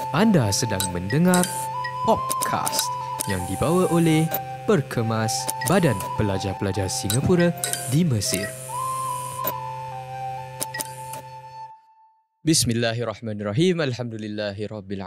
Anda sedang mendengar Popcast yang dibawa oleh Perkemas Badan Pelajar-Pelajar Singapura di Mesir. Bismillahirrahmanirrahim. Alhamdulillahirabbil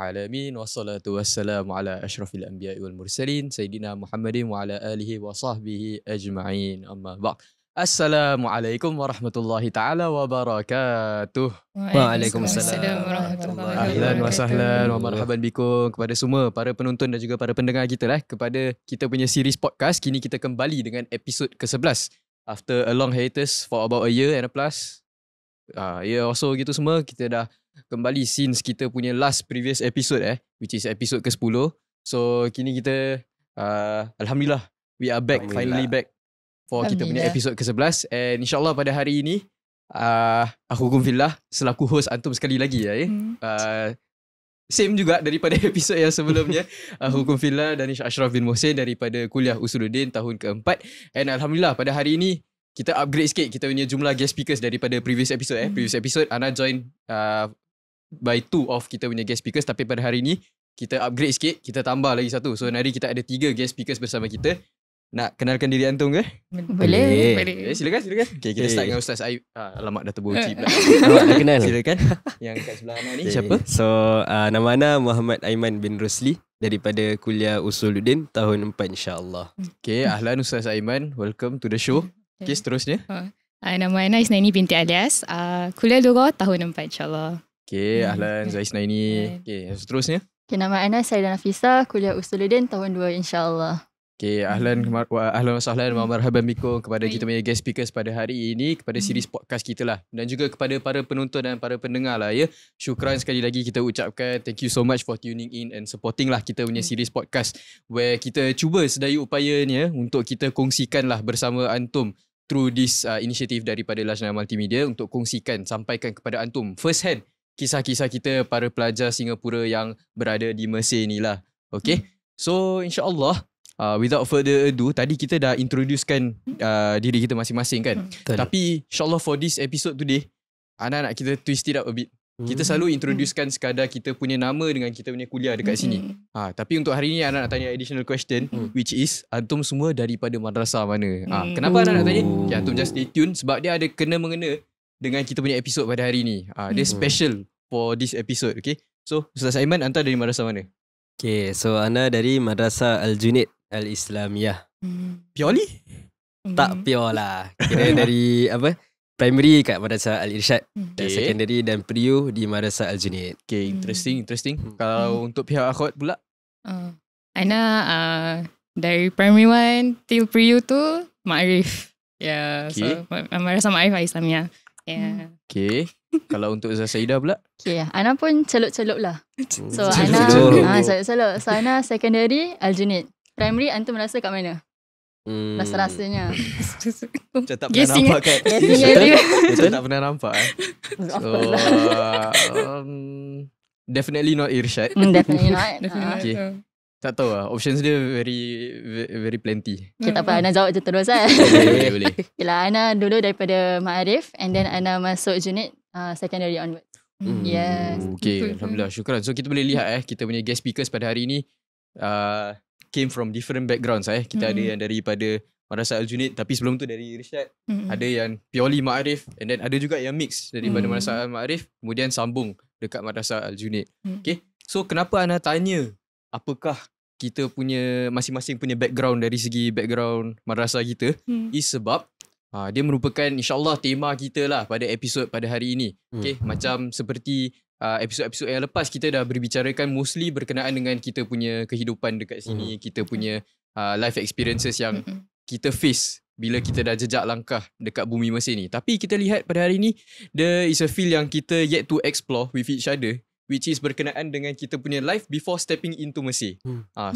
wassalatu wassalamu ala asyrafil anbiya'i wal mursalin sayyidina Muhammadin wa ala alihi wa sahbihi ajma'in. Amma ba'd. Assalamualaikum warahmatullahi taala wabarakatuh. Waalaikumsalam warahmatullahi Ahlan wa wabarakatuh. sahlan wa marhaban bikum kepada semua para penonton dan juga para pendengar kita kepada kita punya series podcast. Kini kita kembali dengan episod ke-11 after a long hiatus for about a year and a plus. Ya also gitu semua, kita dah kembali since kita punya last previous episode which is episode ke-10. So kini kita alhamdulillah we are back, finally back for kita punya episod ke-11. And insyaAllah pada hari ini aku hukum fillah selaku host antum sekali lagi same juga daripada episod yang sebelumnya. Hukum fillah dan Ashraf bin Mohsin daripada Kuliah Usuluddin tahun keempat. And alhamdulillah pada hari ini kita upgrade sikit kita punya jumlah guest speakers daripada previous episode. Previous episode Ana join by 2 of kita punya guest speakers, tapi pada hari ini kita upgrade sikit, kita tambah lagi satu. So hari kita ada 3 guest speakers bersama kita. Nak kenalkan diri antum ke? Boleh. Silakan. Okay, kita start dengan Ustaz Aib. Alamak dah terboci pula. Awak dah kenal? Silakan. Yang kat sebelah Ana ni siapa? So nama Ana Muhammad Aiman bin Rusli daripada Kuliah Usuluddin tahun 4 insyaAllah. Okay, ahlan Ustaz Aiman, welcome to the show. Okay, seterusnya. Nama Ana Isnaini binti Alias. Kuliah Lughah tahun 4 insyaAllah. Okay, ahlan Zaisnaini. Okay, seterusnya. Okay, nama Ana Saidah Nafisa, Kuliah Usuluddin tahun 2 insyaAllah. Okay, ahlan wa sahlan wa marhaban bikum kepada kita punya guest speakers pada hari ini, kepada series podcast kita lah, dan juga kepada para penonton dan para pendengar lah ya. Syukran sekali lagi kita ucapkan, thank you so much for tuning in and supporting lah kita punya series podcast where kita cuba sedaya upayanya untuk kita kongsikan lah bersama antum through this initiative daripada Lajnah Multimedia untuk kongsikan, sampaikan kepada antum first hand kisah-kisah kita para pelajar Singapura yang berada di Mesir ni lah. Okay, so insyaAllah without further ado, tadi kita dah introducekan diri kita masing-masing kan. Tapi insyaAllah for this episode today, Ana nak kita twist it up a bit. Kita selalu introducekan sekadar kita punya nama dengan kita punya kuliah dekat sini. Tapi untuk hari ni Ana nak tanya additional question, which is antum semua daripada madrasah mana? Kenapa Ana nak tanya? Okay, antum just stay tune sebab dia ada kena-mengena dengan kita punya episod pada hari ni. Dia special for this episode. Okay, so Ustaz Aiman, anda dari madrasah mana? Okay, so Ana dari Madrasah Al-Junaid Al-Islamiyah. Pioli? Tak pure lah. Kira dari primary kat Madrasah Al-Irsyad, dan secondary dan Priu di Madrasah Al-Junaid. Okay, interesting. Kalau untuk pihak akhwat pula? Ana dari primary 1 till Priu tu Ma'arif. So Madrasah Ma'arif Al-Islamiyah. Okay. Kalau untuk Zaidah pula? Okay, Ana pun celup-celup lah. So Celup-celup. Ana celup-celup. So Ana secondary Al-Junaid. Primary antum rasa kat mana? Rasa-rasanya. Macam tak pernah nampak kan? Macam tak pernah nampak So definitely not Irsyad. Definitely not. Okay. Tak tahu lah, options dia very plenty. Okay, tak apa, Ana jawab je terus Boleh. Okay lah, Ana dulu daripada Ma'arif and then Ana masuk Junaid secondary onwards. Yes. Okay, alhamdulillah, syukran. So kita boleh lihat kita punya guest speakers pada hari ni came from different backgrounds. Kita ada yang daripada Madrasah Al-Junaid, tapi sebelum tu dari Irsyad. Ada yang purely Ma'arif, and then ada juga yang mix daripada Madrasah Al-Ma'arif kemudian sambung dekat Madrasah Al-Junaid. Okay, so kenapa Ana tanya apakah kita punya masing-masing punya background dari segi background madrasah kita, is sebab dia merupakan insyaAllah tema kita lah pada episod pada hari ini. Okay, macam seperti episod-episod yang lepas kita dah berbicarakan mostly berkenaan dengan kita punya kehidupan dekat sini, kita punya life experiences yang kita face bila kita dah jejak langkah dekat bumi Mesir ni. Tapi kita lihat pada hari ni, there is a feel yang kita yet to explore with each other, which is berkenaan dengan kita punya life before stepping into Mesir.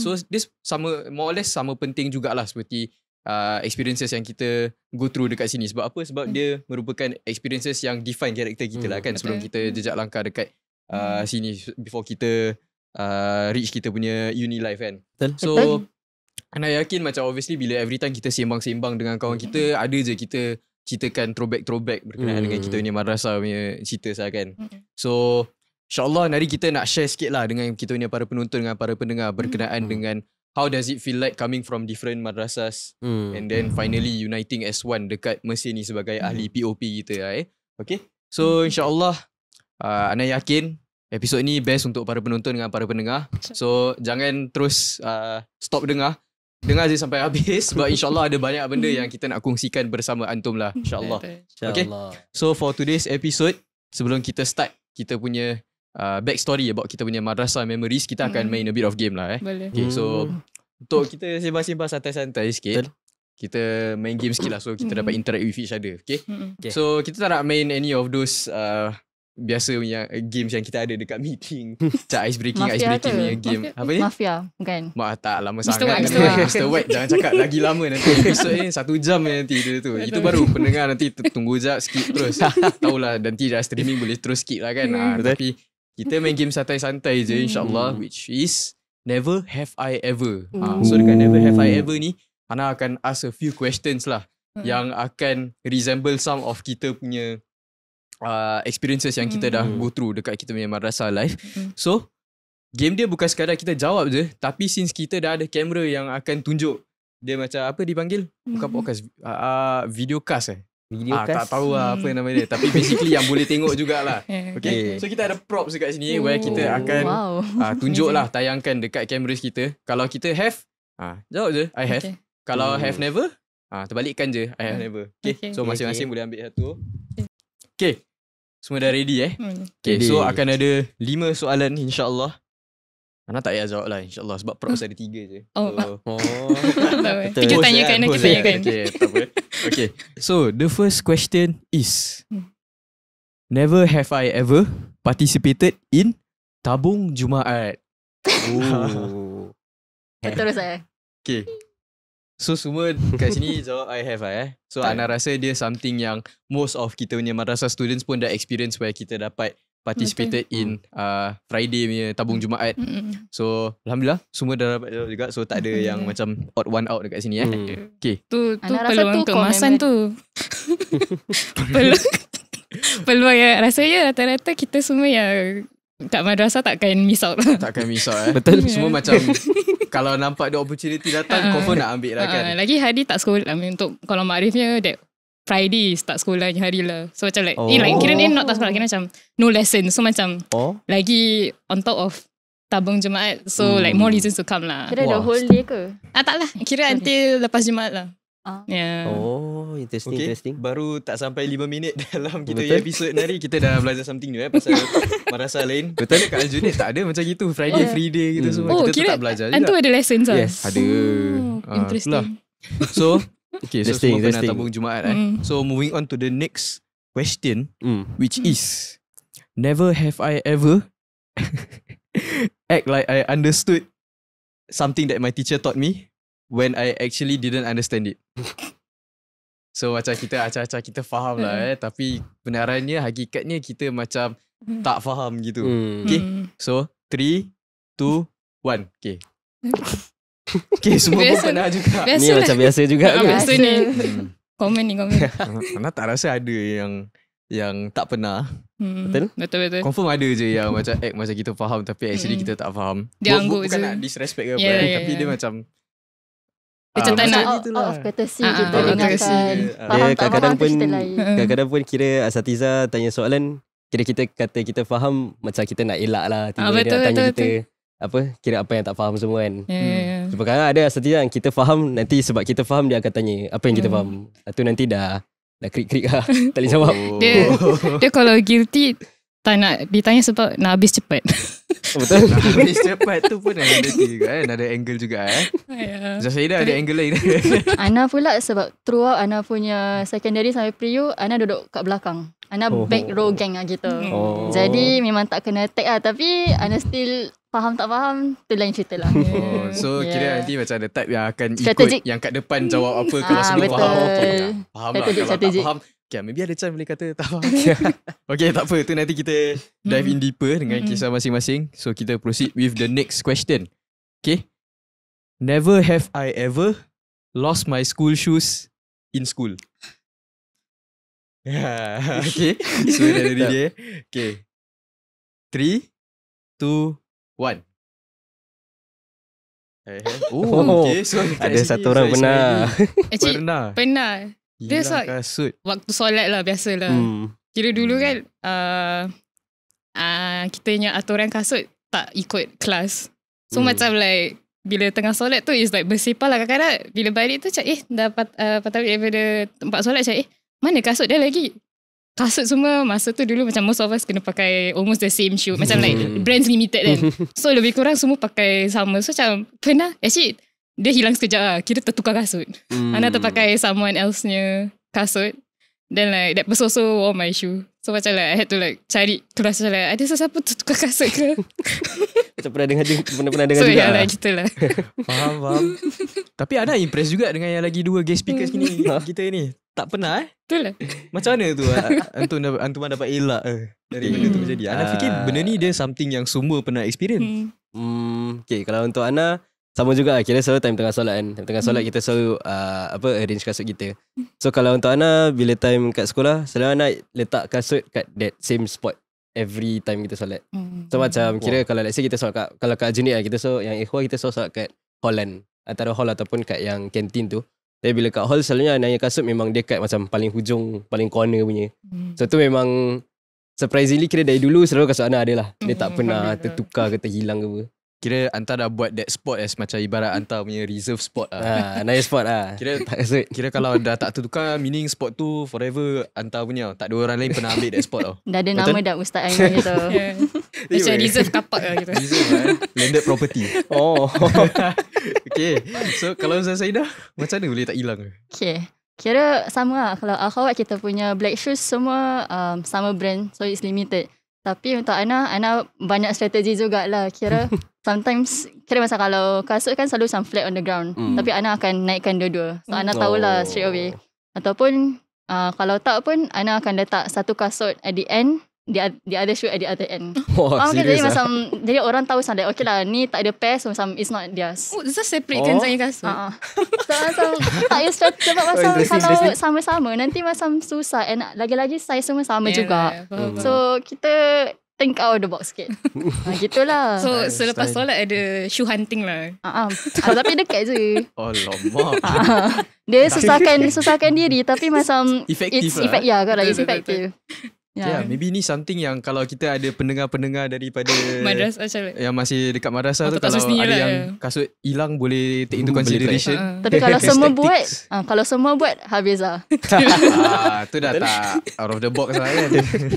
So this sama, more or less sama penting jugalah seperti experiences yang kita go through dekat sini. Sebab apa? Sebab dia merupakan experiences yang define karakter kita lah kan, sebelum kita jejak langkah dekat sini, before kita reach kita punya uni life kan. So Ana yakin macam obviously bila every time kita sembang-sembang dengan kawan kita, ada je kita ceritakan throwback berkenaan dengan kita punya madrasah punya cerita kan. So InsyaAllah hari kita nak share sikit lah dengan kita punya para penonton, dengan para pendengar berkenaan dengan how does it feel like coming from different madrasas and then finally uniting as one dekat Mesir ni sebagai ahli POP kita lah Okay. So insyaAllah Ana yakin episod ni best untuk para penonton dengan para pendengar. So jangan terus stop dengar je sampai habis sebab insyaAllah ada banyak benda yang kita nak kongsikan bersama antum lah, insyaAllah. Okay. So for today's episode, sebelum kita start kita punya backstory about kita punya madrasah memories, kita akan main a bit of game lah Boleh. Okay, so untuk kita sembang-sembang santai-santai sikit, kita main game sikit lah, so kita dapat interact with each other. Okay, so kita tak nak main any of those biasa punya games yang kita ada dekat meeting. Macam ice breaking punya game. Apa ni? Mafia, bukan? Tak lama Mr. sangat. White. Mr. White jangan cakap lagi lama nanti. Episod ni 1 jam nanti dia tu. Itu baru pendengar nanti tunggu sekejap, skip terus. Tahulah nanti dah streaming boleh terus skip lah kan. Tapi kita main game santai-santai je insyaAllah, which is Never Have I Ever. So dekat Never Have I Ever ni, Ana akan ask a few questions lah yang akan resemble some of kita punya experiences yang kita dah go through dekat kita punya madrasah life. So game dia bukan sekadar kita jawab je, tapi since kita dah ada kamera yang akan tunjuk, dia macam apa dipanggil? Bukan podcast, videocast tak tahu lah apa nama dia, tapi basically yang boleh tengok jugalah. Okay. So kita ada props dekat sini where kita akan tunjuk lah, tayangkan dekat kameras kita. Kalau kita have, jawab je I have. Kalau have never, terbalikkan je I have never. Okay. So masing-masing boleh ambil satu. Okay. Semua dah ready Okay, so akan ada 5 soalan insyaAllah. Ana tak payah jawab lah insyaAllah sebab props ada 3 je. Kita tanyakan. Okay, tak apa. Okay, so the first question is Never have I ever participated in tabung Jumaat. Terus saya. Okay, so semua kat sini jawab I have So Ana rasa dia something yang most of kita punya madrasah students pun dah experience, where kita dapat participated in Friday punya tabung Jumaat. So Alhamdulillah semua dah dapat jawab juga. So tak ada yang macam odd one out dekat sini Okay. Tu peluang keemasan tu. Peluang yang rasanya rata-rata kita semua yang kat madrasah takkan miss out. Takkan miss out Betul. Semua macam kalau nampak the opportunity datang, confirm nak ambil lah kan. Lagi hari tak sekolah. Untuk kalau makrifnya that Friday start sekolahnya hari lah. So macam like kira ni not tak sekolah, kira macam no lesson. So macam lagi on top of tabung Jumaat. So like more reasons to come lah. Kira the whole day ke? Tak lah. Kira until lepas Jumaat lah. Interesting. Baru tak sampai 5 minit dalam kita punya episod hari, kita dah belajar something new pasal madrasah lain. Betul kat Al-Junid tak ada macam gitu. Friday free day gitu semua. Kita tetap belajar juga. Antu ada lessons lah. Yes. Ada. Interesting. So okay, so semua pernah tabung Jumaat So moving on to the next question, which is Never have I ever act like I understood something that my teacher taught me when I actually didn't understand it. So macam kita acah-acah kita faham lah tapi benarannya hakikatnya kita macam tak faham gitu. Okay, so 3, 2, 1. Okay. Okay, semua pun pernah juga. Ni macam biasa juga ke? Biasa ni. Komen ni. Ana tak rasa ada yang tak pernah. Betul. Confirm ada je yang macam act macam kita faham tapi actually kita tak faham. Dia angguk bukan je. nak disrespect ke apa tapi dia macam macam tak nak out of courtesy kita out of dengarkan. courtesy. Faham tak faham tu cerita lain. Kadang-kadang pun kira asatiza tanya soalan, kira kita kata kita faham, macam kita nak elak lah. Tiba dia tanya kita apa, kira apa yang tak faham semua kan. Sebab kadang ada asatiza yang kita faham, nanti sebab kita faham dia akan tanya apa yang kita faham. Itu nanti dah krik-krik lah. Tak boleh jawab. Dia kalau guilty tak nak ditanya sebab nak habis cepat. Betul. Nak habis cepat tu pun ada juga ada angle juga Saya dah ada angle lain. Ana pula sebab throughout Ana punya secondary sampai pre-U, Ana duduk kat belakang. Ana back row gang lah gitu. Jadi memang tak kena tag lah. Tapi Ana still faham tak faham, tu lain cerita lah. So kira nanti macam ada type yang akan strategic. Ikut yang kat depan jawab apa. Kalau semua betul. faham, okay, faham lah. Kalau Strategic. tak faham, okay, maybe ada chance boleh kata tak faham. Okay, tak apa. Tu nanti kita dive in deeper dengan kisah masing-masing. So kita proceed with the next question. Okay. Never have I ever lost my school shoes in school. Okay. So dah ready dia. Okay. 3, 2, 1. Okay. So ada satu orang pernah. Actually, pernah. Dia hilang kasut. Waktu solat lah, biasalah. Kira dulu kan, kita punya aturan kasut tak ikut kelas. So macam like, bila tengah solat tu is like bersepah lah. Kadang-kadang bila balik tu cak dah patah daripada tempat solat cak mana kasut dia lagi. Kasut semua masa tu dulu macam most of us kena pakai almost the same shoe. Macam like brands limited kan. So lebih kurang semua pakai sama. So macam pernah actually dia hilang sekejap lah. Kira tertukar kasut. Ana terpakai someone else-nya kasut. Then like that person also wore my shoe. So macam like I had to like cari kelas macam like ada sesiapa tertukar kasut ke. Macam pernah dengar juga. So ya lah gitu lah. Faham. Tapi Ana impress juga dengan yang lagi 2 guest speakers ni. Kita ni tak pernah Betul lah. Macam mana tu Antum dapat elak dari benda tu berjadi. Ana fikir benda ni dia something yang semua pernah experience. Okay, kalau untuk Ana sama juga, kira selalu time tengah solat kan. Time tengah solat kita selalu arrange kasut kita. So kalau untuk Ana, bila time kat sekolah, selalu Ana letak kasut kat that same spot every time kita solat. So macam kira kalau let's say kita solat kalau kat Aljunied lah, kita yang ikhwah kita solat kat hall kan. Antara hall ataupun kat yang kantin tu. Tapi bila kat hall selalunya Ana kasut memang dia kat macam paling hujung, paling corner punya. So tu memang surprisingly kira dari dulu selalu kasut Ana ada lah. Dia tak pernah tertukar ke terhilang ke apa. Kira Anta dah buat that spot as macam ibarat Anta punya reserve spot lah. Nice spot lah. Kira kalau dah tak tertukar, meaning spot tu forever Anta punya. Tak ada orang lain pernah ambil that spot tau. Dah ada nama dah Ustaz Aiman gitu. Macam reserve kapak lah gitu. Reserve landed property. Okay. So kalau Ustaz Saidah, macam mana boleh tak hilang? Okay. Kira sama lah. Kalau akhwat kita punya black shoes semua sama brand. So it's limited. Tapi untuk Ana banyak strategi jugalah. Kira sometimes, kira macam kalau kasut kan selalu some flat on the ground. Tapi Ana akan naikkan dua-dua. So Ana tahulah straight away. Ataupun kalau tak pun Ana akan letak satu kasut at the end, the other shoe at the other end. Jadi macam, jadi orang tahu macam okay lah, ni tak ada pair, so macam it's not theirs. So separatekan saya kasut. So macam tak ada strategi. Sebab macam kalau sama-sama nanti macam susah. And lagi-lagi size semua sama juga. So kita think out of the box sikit. Gitulah. So selepas solat ada shoe hunting lah. Tapi dekat je. Alamak. Dia susahkan diri tapi macam efektif lah. It's effective. Yeah, maybe ni something yang kalau kita ada pendengar-pendengar daripada madrasah yang masih dekat madrasah tu, kalau ada yang kasut hilang boleh take into consideration. Tapi kalau semua buat, habis lah. Tu dah tak out of the box lah kan.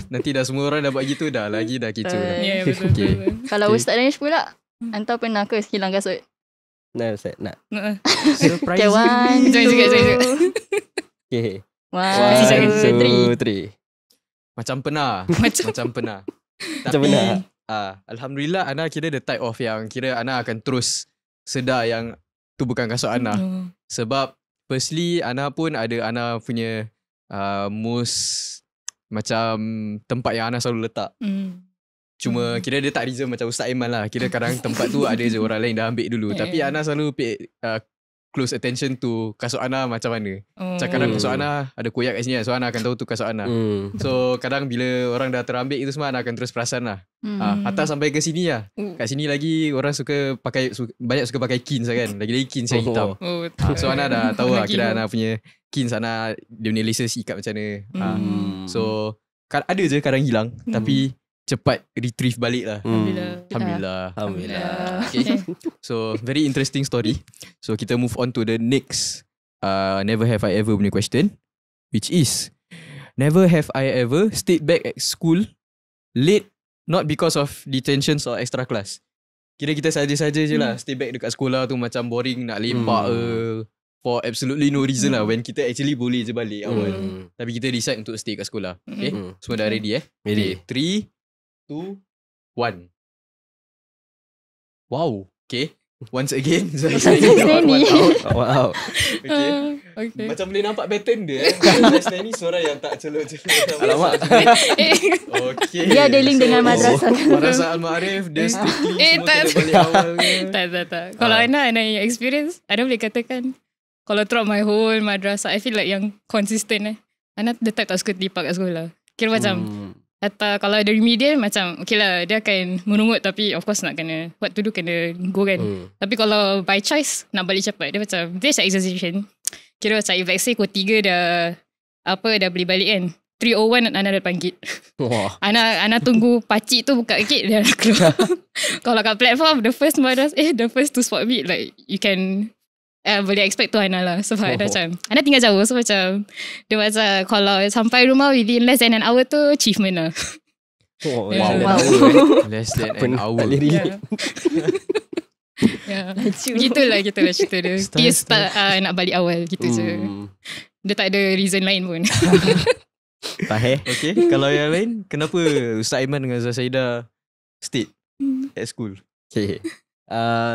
Nanti dah semua orang dah buat gitu, dah kecoh lah. Ya, betul. Kalau Ustaz Danish pula, Anta pernah ke hilang kasut? Nak Ustaz, nak. Surprise. Okay, 1, 2. Okay. 1, 2, 3. Macam pernah. Tapi Alhamdulillah Ana kira the type of yang kira Ana akan terus sedar yang tu bukan kasut Ana. Sebab firstly Ana pun ada Ana punya most macam tempat yang Ana selalu letak. Cuma kira dia tak reserve macam Ustaz Aiman lah. Kira kadang tempat tu ada je orang lain dah ambil dulu. Tapi Ana selalu pay close attention to kasut Ana macam mana. Macam kadang kasut Ana ada koyak kat sini lah. So Ana akan tahu tu kasut Ana. So kadang bila orang dah terambil itu semua, Ana akan terus perasan lah. Hatta sampai ke sini lah. Kat sini lagi orang banyak suka pakai kins lah kan. Lagi-lagi kins yang hitam. So Ana dah tahu lah. Kira Ana punya kins Ana, dia punya laces ikat macam mana. So ada je kadang hilang. Tapi cepat retrieve balik lah. Alhamdulillah. Okay. So very interesting story. So kita move on to the next never have I ever punya question, which is never have I ever stayed back at school late, not because of detentions or extra class. Kira kita saja-saja je lah stay back dekat sekolah tu macam boring nak lepak for absolutely no reason lah, when kita actually boleh je balik awal. Tapi kita decide untuk stay kat sekolah. Okay. Semua dah ready Ready. 3, 2, 1. Wow. Okay. Once again Wow. Okay. Macam boleh nampak pattern dia. Zainal ni seorang yang tak celok-celok. Alamak. Okay. Dia ada link dengan madrasah. Madrasah Al-Ma'arif. Dia strictly semua kena balik awal ke? Tak. Kalau Ana yang experience, Ana boleh katakan kalau throughout my whole madrasah, I feel like yang consistent Ana the type tak suka lipat kat sekolah. Kira macam Atau kalau ada remedial macam okay lah, dia akan merungut tapi of course nak kena what to do, kena go kan. Tapi kalau by choice nak balik cepat, dia macam dia macam exaggeration. Kira macam if let's say pukul 3 dah boleh balik kan, 3:01 Ana dah panggil. Ana tunggu pakcik tu buka gate dia dah keluar. Kalau kat platform the first to spot me, like you can boleh expect tu Ana lah. Sebab Ana macam Ana tinggal jauh, so macam dia macam kalau sampai rumah within less than an hour tu achievement lah. Wow. Less than an hour. Gitulah cerita dia. Dia start nak balik awal gitu je. Dia tak ada reason lain pun. Okay, kalau yang lain, kenapa Ustaz Aiman dengan Ustaz Saidah stay at school? Okay.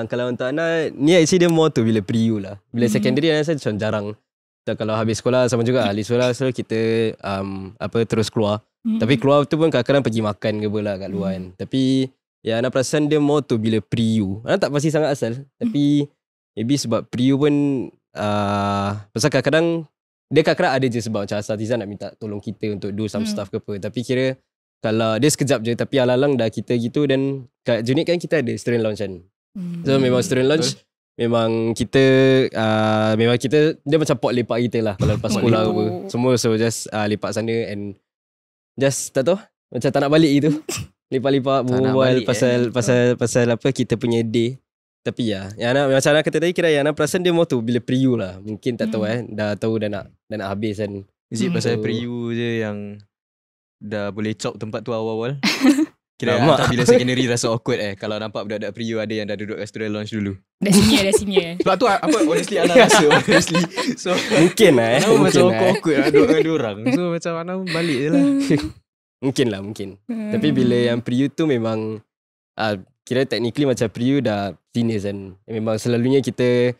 Kalau untuk Ana, ni actually dia more tu bila pre-U lah. Bila secondary Ana rasa macam jarang. Kalau habis sekolah sama juga. Habis sekolah so kita terus keluar. Tapi keluar tu pun kadang-kadang pergi makan ke apa lah kat luar kan. Tapi ya Ana perasan dia more tu bila pre-U. Ana tak pasti sangat asal. Tapi maybe sebab pre-U pun pasal kadang-kadang dia kadang-kadang ada je sebab macam Asatiza nak minta tolong kita untuk do some stuff ke apa. Tapi kira kalau dia sekejap je tapi alang-alang dah kita gitu. Dan kat Junid kan kita ada student lounge kan. So memang student lounge memang kita dia macam pot lepak kita lah kalau lepas sekolah apa. Semua so just lepak sana and just tak tahu macam tak nak balik gitu. Lepak-lepak berbual pasal apa kita punya day. Tapi macam Ana kata tadi, kira Ana perasan dia more tu bila pre-U lah. Mungkin tak tahu dah tahu dah nak habis kan. Is it pasal pre-U je yang dah boleh chop tempat tu awal-awal? Kira tak bila secondary rasa awkward kalau nampak budak-budak pre-U ada yang dah duduk kat student lounge dulu. Dah senior. Sebab tu apa honestly Ana rasa honestly. So mungkin lah macam awkward nak duduk dengan diorang. So macam Ana balik je lah. Mungkin. Tapi bila yang pre-U tu memang kira technically macam pre-U dah seniors kan. Memang selalunya kita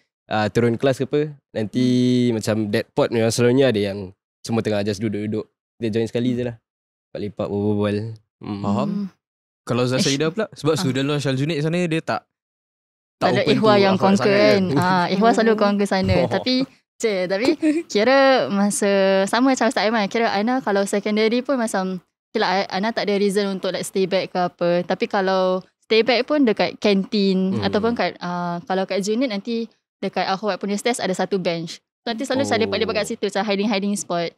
turun kelas ke apa, nanti macam that pot memang selalunya ada yang semua tengah just duduk-duduk. Dia join sekali je lah. Lepak berbual. Faham. Kalau Ustaz Saidah pula, sebab student lounge Aljunied sana dia tak ada Ihwa yang conquer kan. Ihwa selalu conquer sana. Tapi kira masa sama macam Ustaz Aiman, kira Ana kalau secondary pun macam Ana tak ada reason untuk like stay back ke apa. Tapi kalau stay back pun dekat kantin ataupun kat kalau kat Junid nanti dekat Akhwat punya stairs ada satu bench. So, nanti selalu saya lepak-lepak kat situ macam hiding spot.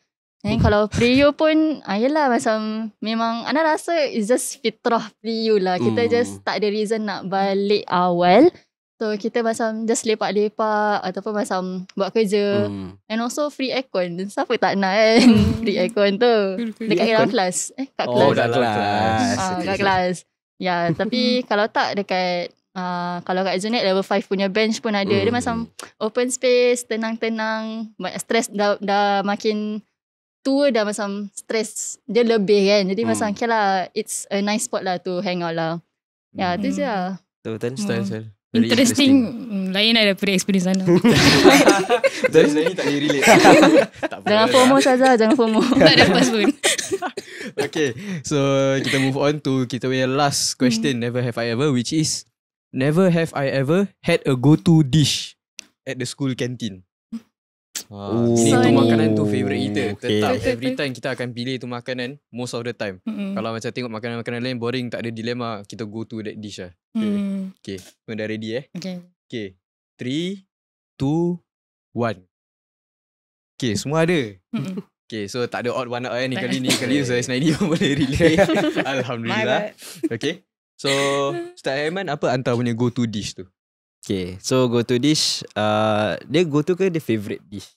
And kalau pre-U pun yelah macam memang Ana rasa it's just fitrah pre-U lah. Kita just tak ada reason nak balik awal. So kita macam just lepak-lepak ataupun macam buat kerja. And also free aircon. Siapa tak nak kan free aircon tu. Dekat dalam kelas. Kat kelas. Dalam kelas. Kat kelas. Ya, tapi kalau tak dekat kalau kat Junid level 5 punya bench pun ada. Dia macam open space, tenang-tenang. Stress dah makin tua dah macam stress dia lebih kan. Jadi macam okay lah, it's a nice spot lah to hang out lah. Ya, tu je lah. Betul. Style. Interesting. Lain ada pre-experience sana. Dari sini tak boleh relate. Jangan FOMO Saza, jangan FOMO. Tak ada pas pun. Okay, so kita move on to kita punya last question, never have I ever, which is never have I ever had a go-to dish at the school canteen. Ini tu makanan tu favourite kita. Tetap every time kita akan pilih tu makanan most of the time. Kalau macam tengok makanan-makanan lain boring, tak ada dilema, kita go to that dish lah. Okay, semua dah ready Okay, 3, 2, 1. Okay, semua ada. Okay, so tak ada odd one out ni kali ni. Kali Ustaz Isnaidi pun boleh relate. Alhamdulillah. Okay, so Ustaz Aiman, apa hantar punya go to dish tu? Okay, so go to dish dia go to ke dia favourite dish?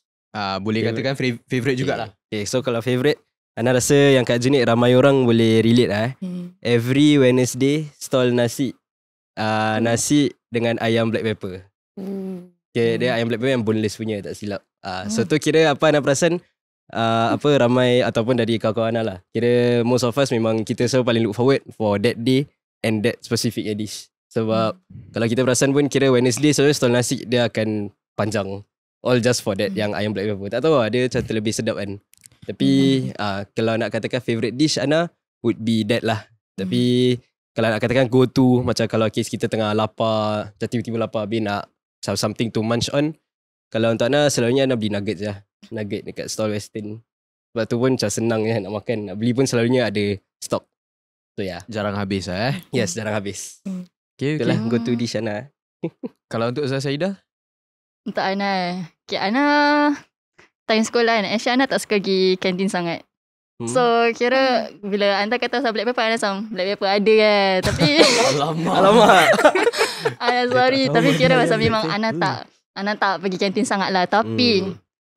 Boleh katakan favourite jugalah. Okay, so kalau favourite, Ana rasa yang kat Junid ramai orang boleh relate lah. Every Wednesday stall nasi. Nasi dengan ayam black pepper. Okay, dia ayam black pepper yang boneless punya, tak silap. So tu kira apa Ana perasan ramai ataupun dari kawan-kawan Ana lah. Kira most of us memang kita selalu paling look forward for that day and that specific dish. Sebab kalau kita perasan pun kira Wednesday selalu stall nasi dia akan panjang. All just for that yang ayam black pepper. Tak tahu lah, dia macam terlebih sedap kan. Tapi kalau nak katakan favourite dish Ana would be that lah. Tapi kalau nak katakan go to, macam kalau case kita tengah lapar, macam tiba-tiba lapar habis nak something to munch on. Kalau untuk Ana selalunya Ana beli nuggets lah. Nugget dekat stall Western. Sebab tu pun macam senang nak makan. Nak beli pun selalunya ada Stok. So Jarang habis Yes, jarang habis. Okay. Itulah go to dish Ana. Kalau untuk Ustazah Saidah? Untuk Ana. Okay, Ana time sekolah kan. Actually Ana tak suka pergi kantin sangat. So kira bila anda kata pasal black pepper, Ana macam black pepper ada kan. Tapi Alamak. Ana sorry. Tapi kira pasal memang Ana tak pergi kantin sangat lah. Tapi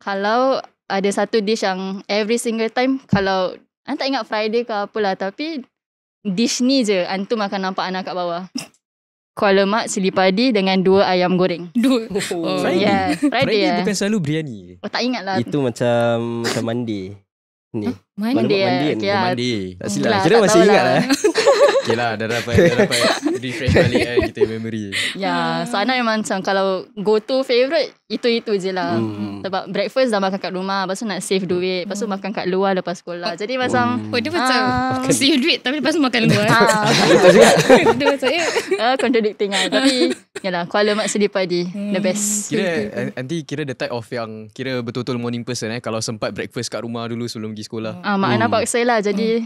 kalau ada satu dish yang every single time, kalau Ana tak ingat Friday ke apalah, tapi dish ni je antum akan nampak Ana kat bawah. Kuah lemak cili padi dengan 2 ayam goreng. 2. Friday. Yeah, Friday Bukan selalu biryani. tak ingat lah. Itu macam mandi. Ni. Mandi Mandi. okay, Mandi. Tak silap. Lah, Kira tak masih ingat lah. Okay lah, dah dapat refresh balik kita memory. Ya, so Ana memang macam kalau go to favourite itu je lah. Sebab breakfast dah makan kat rumah, lepas tu nak save duit, lepas tu makan kat luar lepas sekolah. Jadi macam dia macam save duit tapi lepas tu makan luar. Dia macam contradicting lah. Tapi yalah, kuah lemak cili padi the best. Kira nanti kira the type of yang kira betul-betul morning person kalau sempat breakfast kat rumah dulu sebelum pergi sekolah. Mak Ana paksa lah, jadi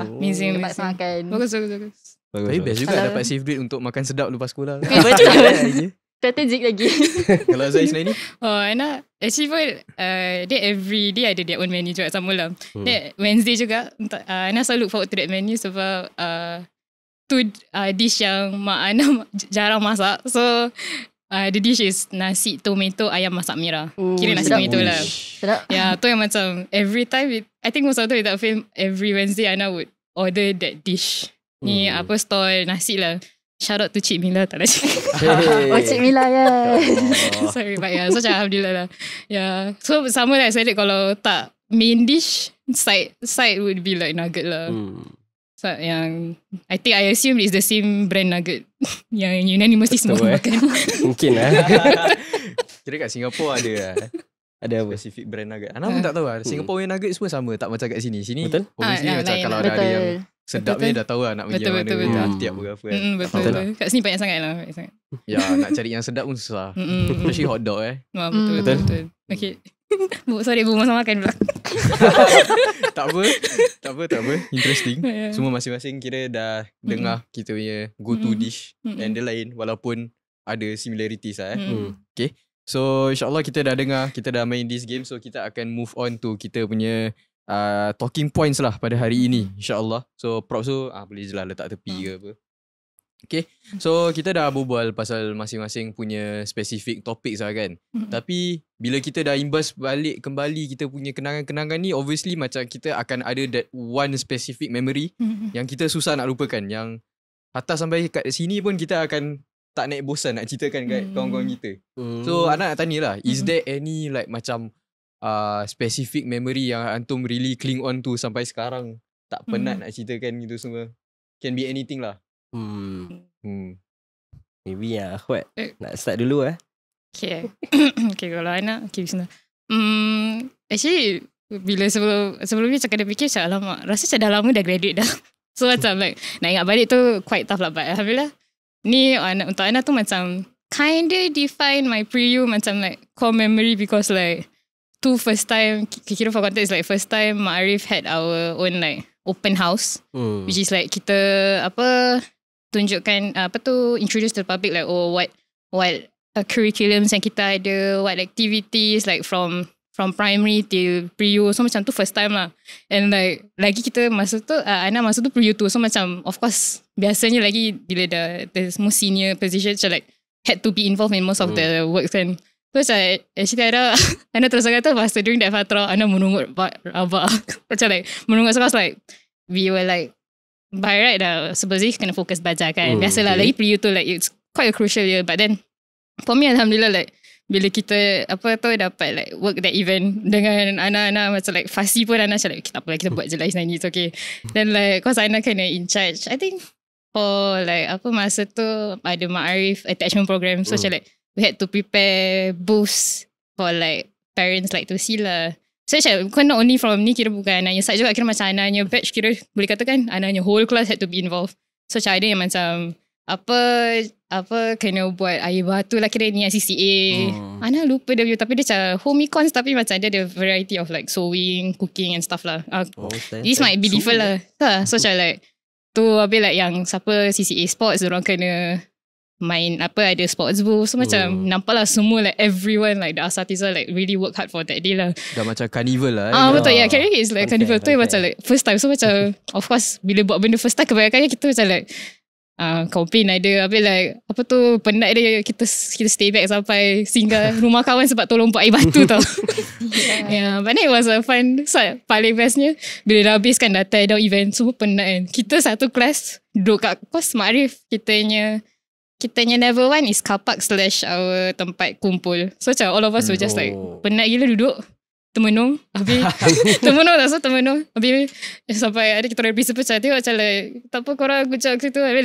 amazing. makan. Bagus. Tapi best juga dapat save duit untuk makan sedap lepas sekolah. Betul. Strategik lagi. Kalau Zais lain ni? Ana actually pun dia every day ada their own menu juga sama lah. Dia Wednesday juga Ana selalu look forward to that menu sebab tu dish yang mak Ana jarang masak. So the dish is nasi tomato ayam masak merah. Kira nasi tomato lah. Sedap. Ya, tu yang macam every time I think most of the time without fail every Wednesday Ana would order that dish. Ni apa stall nasi lah. Shout out to Cik Mila, tak nak cakap. Cik Mila Sorry but so macam Alhamdulillah lah. So sama lah saya kalau tak main dish, side would be like nugget lah. So yang I think I assume it's the same brand nugget yang unanimously semua makan. Mungkin lah. Kira kat Singapura ada lah. Ada apa? Specific brand nugget. Ana pun tak tahu lah. Singapore punya nugget semua sama, tak macam kat sini. Sini betul? Obviously macam kalau ada yang sedapnya dah tahu lah nak pergi mana. Tiap ke apa kan. Betul. Kat sini banyak sangat lah. Ya, nak cari yang sedap pun susah. Especially hot dog Betul. Okay. Sorry, masa makan pula. Tak apa. Interesting. Semua masing-masing kira dah dengar kita punya go to dish and the lain walaupun ada similarities lah Okay. So insyaAllah kita dah dengar, kita dah main this game. So kita akan move on to kita punya talking points lah pada hari ini insyaAllah. So props tu boleh je lah letak tepi ke apa. Okay. So kita dah berbual pasal masing-masing punya specific topics lah kan. Tapi bila kita dah imbas balik kembali kita punya kenangan-kenangan ni, obviously macam kita akan ada that one specific memory yang kita susah nak lupakan. Yang hatta sampai kat sini pun kita akan tak naik bosan nak ceritakan kat kawan-kawan kita. So anak nak tanya lah, is there any like macam specific memory yang antum really cling on to sampai sekarang tak penat nak ceritakan gitu semua? Can be anything lah. Maybe Akhwat nak start dulu Okay. Okay, kalau anak bismillah. Actually bila sebelum ni cakap dia fikir macam alamak, rasa macam dah lama dah graduate dah. So macam like nak ingat balik tu quite tough lah. But alhamdulillah ni untuk Ana tu macam kinda define my pre-U macam like core memory because like tu first time, kira for context like first time Mak Arif had our own like open house which is like kita tunjukkan introduce to the public like what curriculums yang kita ada, what activities like from primary till pre-U. So macam tu first time lah. And like lagi kita masa tu Ana masa tu pre-U tu. So macam of course biasanya lagi bila the most senior position so like had to be involved in most of the works kan. So macam actually Ana terus kata masa during that fatra Ana menungut rabak. Macam like menungut sekolah like we were like by right dah supposedly kena fokus belajar kan. Biasalah lagi pre-U tu like it's quite a crucial year. But then for me alhamdulillah like bila kita dapat like work that event dengan anak-anak macam like fussy pun Ana macam like tak apa kita buat je lah, it's okay. Then like cause Ana kind of in charge I think for like masa tu ada Mak Arif attachment program. So macam like we had to prepare booths for like parents like to see lah. So macam not only from ni kira bukan anaknya side juga, kira macam anaknya batch kira boleh katakan anaknya whole class had to be involved. So macam ada yang macam apa kena buat air batu lah, kira ni CCA. Ana lupa dia tapi dia macam home econs tapi macam dia ada variety of like sewing, cooking and stuff lah. This might be different lah. So macam like tu habis like yang siapa CCA sports, orang kena main ada sports booth. So macam nampak lah semua like everyone like the asatiza like really work hard for that day lah. Dah macam carnival lah. Betul ya. Kira it's like carnival tu macam like first time. So macam of course bila buat benda first time kebanyakannya kita macam like complain ada habis like apa tu penat dia, kita stay back sampai singgah rumah kawan sebab tolong buat air batu tau. But it was a fun. So paling bestnya bila dah habis kan, dah tie down event, semua penat kan. Kita satu kelas duduk kat kos Makrif, kitanya level 1 is car park / our tempat kumpul. So macam all of us were just like penat gila duduk termenung. Habis termenung. Habis sampai ada kita orang principal tengok macam like tak apa korang good job gitu. Habis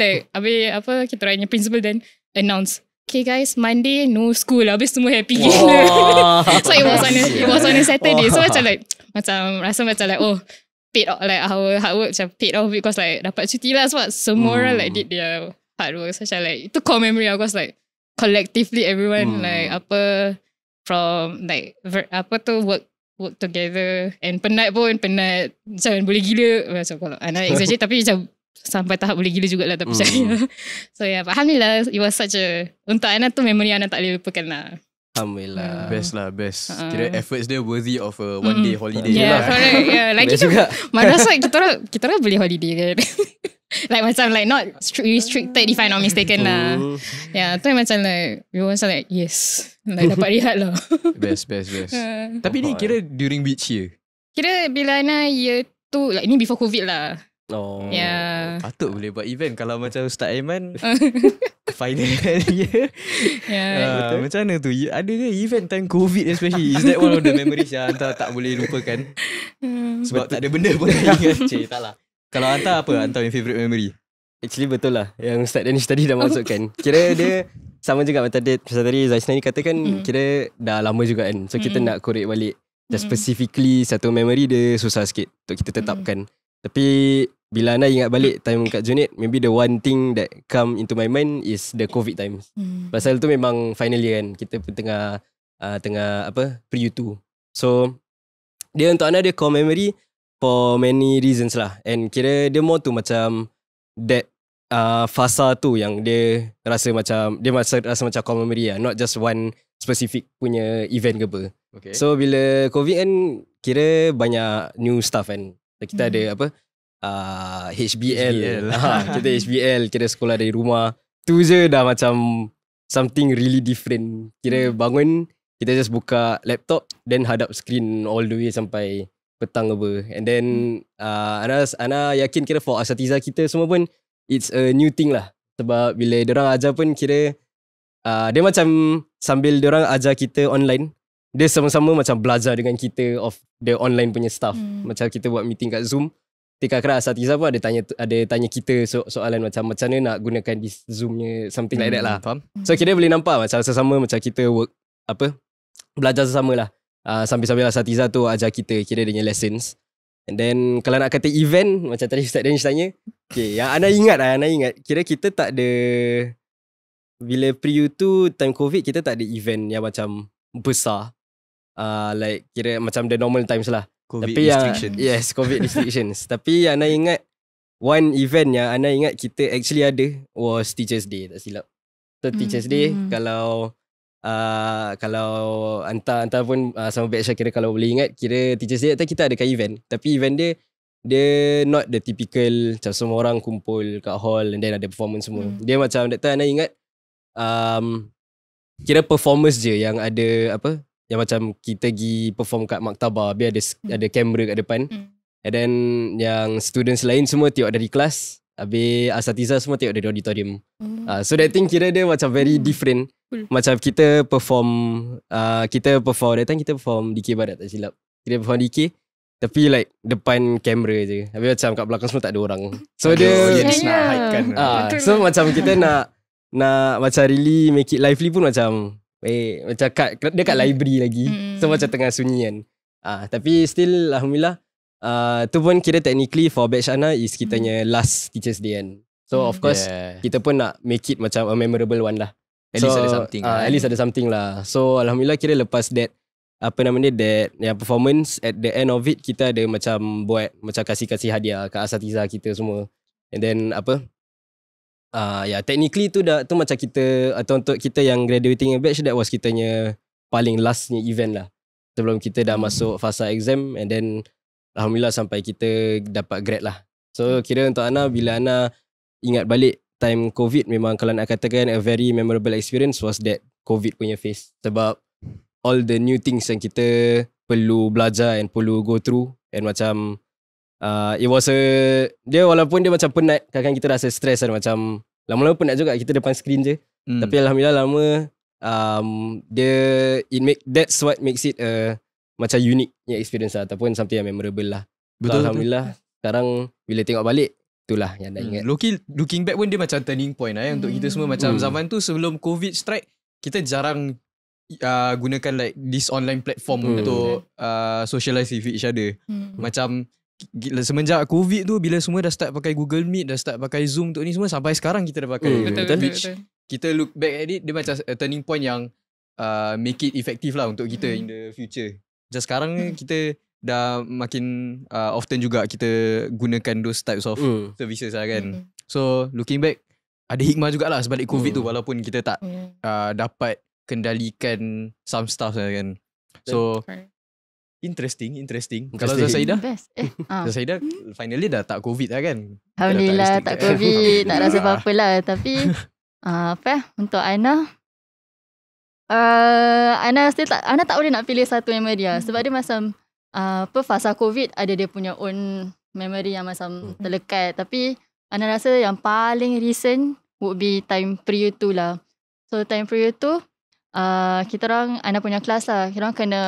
kita orangnya principal then announce, okay guys, Monday no school. Habis semua happy gila. So it was on a Saturday. So macam like rasa macam like paid off, like our hard work macam paid off because like dapat cuti lah sebab semua orang like did their hard work. So macam like itu core memory of course, like collectively everyone like from like work together, and penat macam boleh gila macam kalau anak exaggerate tapi macam sampai tahap boleh gila jugalah tak percaya. So alhamdulillah it was such a, untuk anak tu memory anak tak boleh lupakan lah. Alhamdulillah. Best. Kira efforts dia worthy of a one day holiday. Correct. Lagi tu madrasah kita orang boleh holiday kan. Like macam like not restricted if I'm not mistaken lah. Tu macam like we was like yes, like dapat rehat lah. Best. Tapi ni kira during which year? Kira bila Ana year 2, like ni before COVID lah. Patut boleh buat event kalau macam Ustaz Aiman final year. Macam mana tu? Ada ke event time COVID especially? Is that one of the memories yang Anta tak boleh lupakan? Sebab tak ada benda pun nak ingat. Tak lah. Kalau Anta apa Anta yang favourite memory? Actually betul lah yang Ustaz Danish tadi dah masukkan. Kira dia sama juga macam tadi Zaisna ni katakan, kira dah lama juga kan. So kita nak korek balik. Just specifically satu memory dia susah sikit untuk kita tetapkan. Tapi bila Ana ingat balik time kat Junid, maybe the one thing that come into my mind is the COVID times. Pasal tu memang final year kan. Kita pun tengah pre-U2. So dia untuk Ana dia core memory for many reasons lah. And kira dia more tu macam that fasa tu yang dia rasa macam core memory lah. Not just one specific punya event ke apa. Okay. So bila COVID kan, kira banyak new stuff kan. Kita ada HBL. Kita HBL, kira sekolah dari rumah. Tu je dah macam something really different. Kira bangun, kita just buka laptop, then hadap screen all the way sampai petang apa. And then Ana yakin kira for asatiza kita semua pun it's a new thing lah. Sebab bila diorang ajar pun kira dia macam sambil diorang ajar kita online, dia sama-sama macam belajar dengan kita of the online punya stuff. Macam kita buat meeting kat Zoom, kadang-kadang asatiza pun ada tanya kita soalan macam mana nak gunakan this Zoomnya, something like that lah. Faham? So kira boleh nampak macam sesama macam kita work belajar sesama lah. Sambil-sambil asatiza tu ajar kita kira dia punya lessons. And then kalau nak kata event, macam tadi Ustaz Danish tanya, okay, yang Ana ingat kira kita tak ada, bila pre-U2 time COVID, kita tak ada event yang macam besar, like kira macam the normal times lah. COVID tapi restrictions. Yes, COVID restrictions. Tapi yang Ana ingat, one event yang Ana ingat kita actually ada was Teachers Day, tak silap. So Teachers Day, kalau Anta pun sama batch kira kalau boleh ingat, kira Teachers Day kita adakan event. Tapi event dia not the typical macam semua orang kumpul kat hall and then ada performance semua. Dia macam that time Ana ingat kira performance je yang ada yang macam kita pergi perform kat maktabah, biar ada kamera kat depan. And then yang students lain semua tengok dari kelas, habis asatiza semua tengok dari auditorium. So that thing kira dia macam very different. Macam kita perform that time kita perform DK Barat tak silap. Kita perform DK tapi like depan kamera je. Habis macam kat belakang semua tak ada orang. So dia nak hypekan. So macam kita nak macam really make it lively pun macam macam dia kat library lagi. So macam tengah sunyi kan. Tapi still alhamdulillah tu pun kira technically for batch Ana is kitanya last Teachers Day kan. So of course kita pun nak make it macam a memorable one lah. At least ada something lah. At least ada something lah. So alhamdulillah kira lepas that that performance, at the end of it kita ada macam buat macam kasih hadiah kat asatiza kita semua. And then technically tu macam kita, atau untuk kita yang graduating batch, that was kitanya paling lastnya event lah sebelum kita dah masuk fasa exam. And then alhamdulillah sampai kita dapat grad lah. So kira untuk Ana, bila Ana ingat balik time COVID, memang kalau nak katakan a very memorable experience was that COVID punya phase. Sebab all the new things yang kita perlu belajar and perlu go through, and macam it was dia walaupun dia macam penat, kadang-kadang kita rasa stress kan, macam lama-lama penat juga kita depan screen je. Tapi alhamdulillah lama that's what makes it macam unique experience lah, ataupun something yang memorable lah. Betul. So, alhamdulillah sekarang bila tengok balik, itulah yang dah ingat. Looking back pun dia macam turning point lah untuk kita semua. Macam zaman tu sebelum COVID strike, kita jarang gunakan like this online platform untuk socialize with each other. Macam semenjak COVID tu, bila semua dah start pakai Google Meet, dah start pakai Zoom untuk ni semua, sampai sekarang kita dah pakai. Betul. Kita look back at it, dia macam a turning point yang make it effective lah untuk kita in the future. Macam sekarang kita dah makin often juga kita gunakan those types of services lah kan. So looking back, ada hikmah jugalah sebalik COVID tu, walaupun kita tak dapat kendalikan some stuff lah kan. So interesting. Kalau Zaidah, Zaidah finally dah tak COVID lah kan. Alhamdulillah tak COVID, tak rasa apa-apa lah. Tapi untuk Ana, Ana tak boleh nak pilih satu memory lah. Sebab dia macam fasa COVID ada dia punya own memory yang macam terlekat. Tapi Ana rasa yang paling recent would be time pre-U tu lah. So time pre-U tu kita orang, Ana punya kelas lah, kita orang kena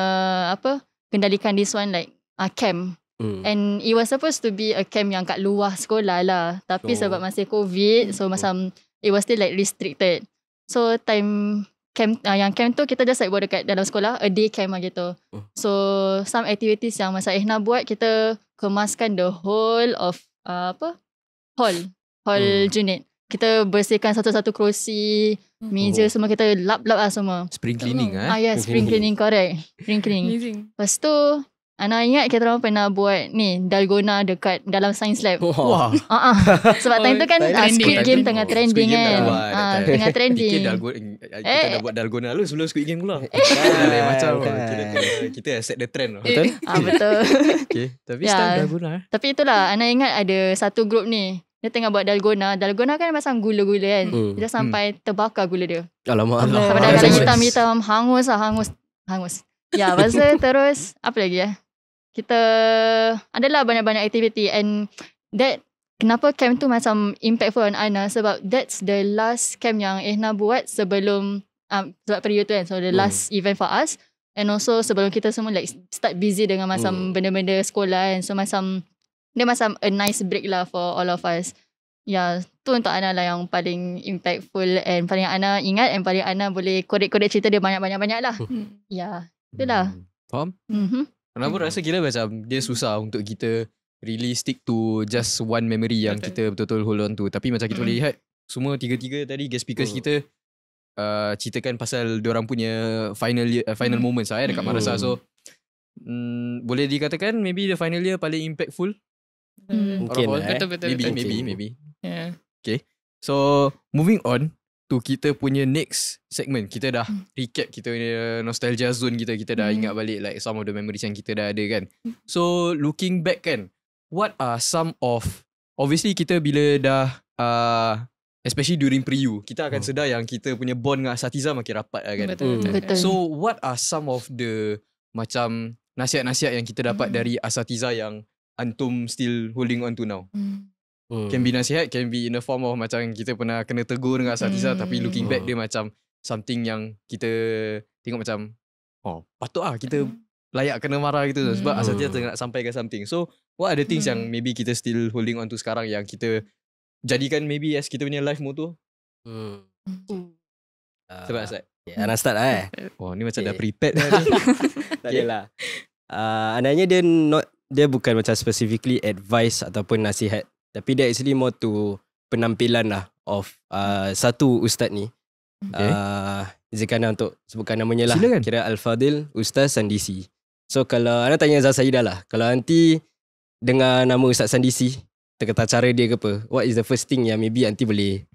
kendalikan this one like camp. And it was supposed to be a camp yang kat luar sekolah lah. Tapi sebab masih COVID, so macam it was still like restricted. So time camp, yang camp tu kita just like buat dekat dalam sekolah, a day camp lah gitu. So some activities yang masa Ehna buat, kita kemaskan the whole of hall unit. Kita bersihkan satu-satu kerusi, meja semua, kita lap-lap lah semua. Spring cleaning spring cleaning, correct. Spring cleaning. Lepas tu Ana ingat kita orang pernah buat ni dalgona dekat dalam science lab. Wah. Sebab time tu kan Squid Game tengah trending kan. Tengah trending. Kita dah buat dalgona lalu sebelum Squid Game pula. Macam kita set the trend. Betul? Betul. Okay. Tapi style dalgona. Tapi itulah Ana ingat ada satu group ni, dia tengah buat dalgona. Dalgona kan macam gula-gula kan. Dia sampai terbakar gula dia. Alamak. Sampai dah hitam-hitam, hangus. Ya, lepas tu terus apa lagi kita adalah banyak-banyak aktiviti, and that kenapa camp tu macam impactful on Ana, sebab that's the last camp yang Ehna buat sebelum sebab period tu kan. So the last event for us, and also sebelum kita semua like start busy dengan macam benda-benda sekolah kan. So macam dia macam a nice break lah for all of us. Ya, tu untuk Ana lah yang paling impactful, and paling Ana ingat, and paling Ana boleh korek-korek cerita dia banyak-banyak lah. Ya, itulah. Faham? Kenapa rasa kira macam dia susah untuk kita really stick to just one memory yang kita betul-betul hold on to. Tapi macam kita boleh lihat, semua tiga-tiga tadi guest speakers kita ceritakan pasal diorang punya final moments lah dekat madrasah. So boleh dikatakan maybe the final year paling impactful. Mungkin Betul. Maybe. Yeah. Okay. So moving on to kita punya next segment. Kita dah recap kita punya nostalgia zone kita. Kita dah ingat balik like some of the memories yang kita dah ada kan. So looking back kan, what are some of, obviously kita bila dah especially during pre-U, kita akan sedar yang kita punya bond dengan asatiza makin rapat lah kan. Betul. So what are some of the macam nasihat-nasihat yang kita dapat dari asatiza yang antum still holding on to now? Can be nasihat, can be in the form of macam kita pernah kena tegur dengan asatiza, tapi looking back dia macam something yang kita tengok macam patut lah kita layak kena marah gitu sebab asatiza tengah nak sampaikan something. So what are the things yang maybe kita still holding on to sekarang yang kita jadikan maybe as kita punya life motto? Sebab Asad Ana start lah ni macam dah prepared dah. Tak adalah. Anaknya dia bukan macam specifically advice ataupun nasihat, tapi dia actually more to penampilan lah of satu ustaz ni. Izinkan untuk sebutkan namanya lah. Silakan. Kira Al-Fadil Ustaz Sandisi. So kalau Ana tanya Zah Saidah lah, kalau nanti dengar nama Ustaz Sandisi, kata cara dia ke apa, what is the first thing yang maybe nanti boleh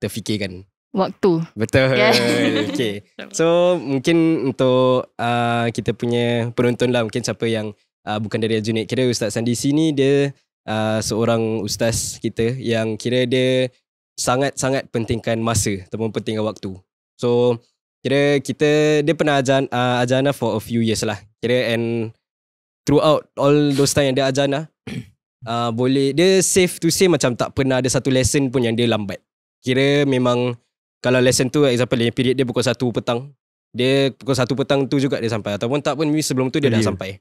terfikirkan? Waktu. Betul. Okay. So mungkin untuk kita punya penonton lah, mungkin siapa yang bukan dari Aljunied, kira Ustaz Sandisi ni dia seorang ustaz kita yang kira dia sangat-sangat pentingkan masa ataupun pentingkan waktu. So kira dia pernah ajar Ana for a few years lah. Kira and throughout all those time yang dia ajar Ana, boleh dia safe to say macam tak pernah ada satu lesson pun yang dia lambat. Kira memang kalau lesson tu example period dia pukul 1 petang, dia pukul 1 petang tu juga dia sampai, ataupun tak pun sebelum tu dia dah sampai.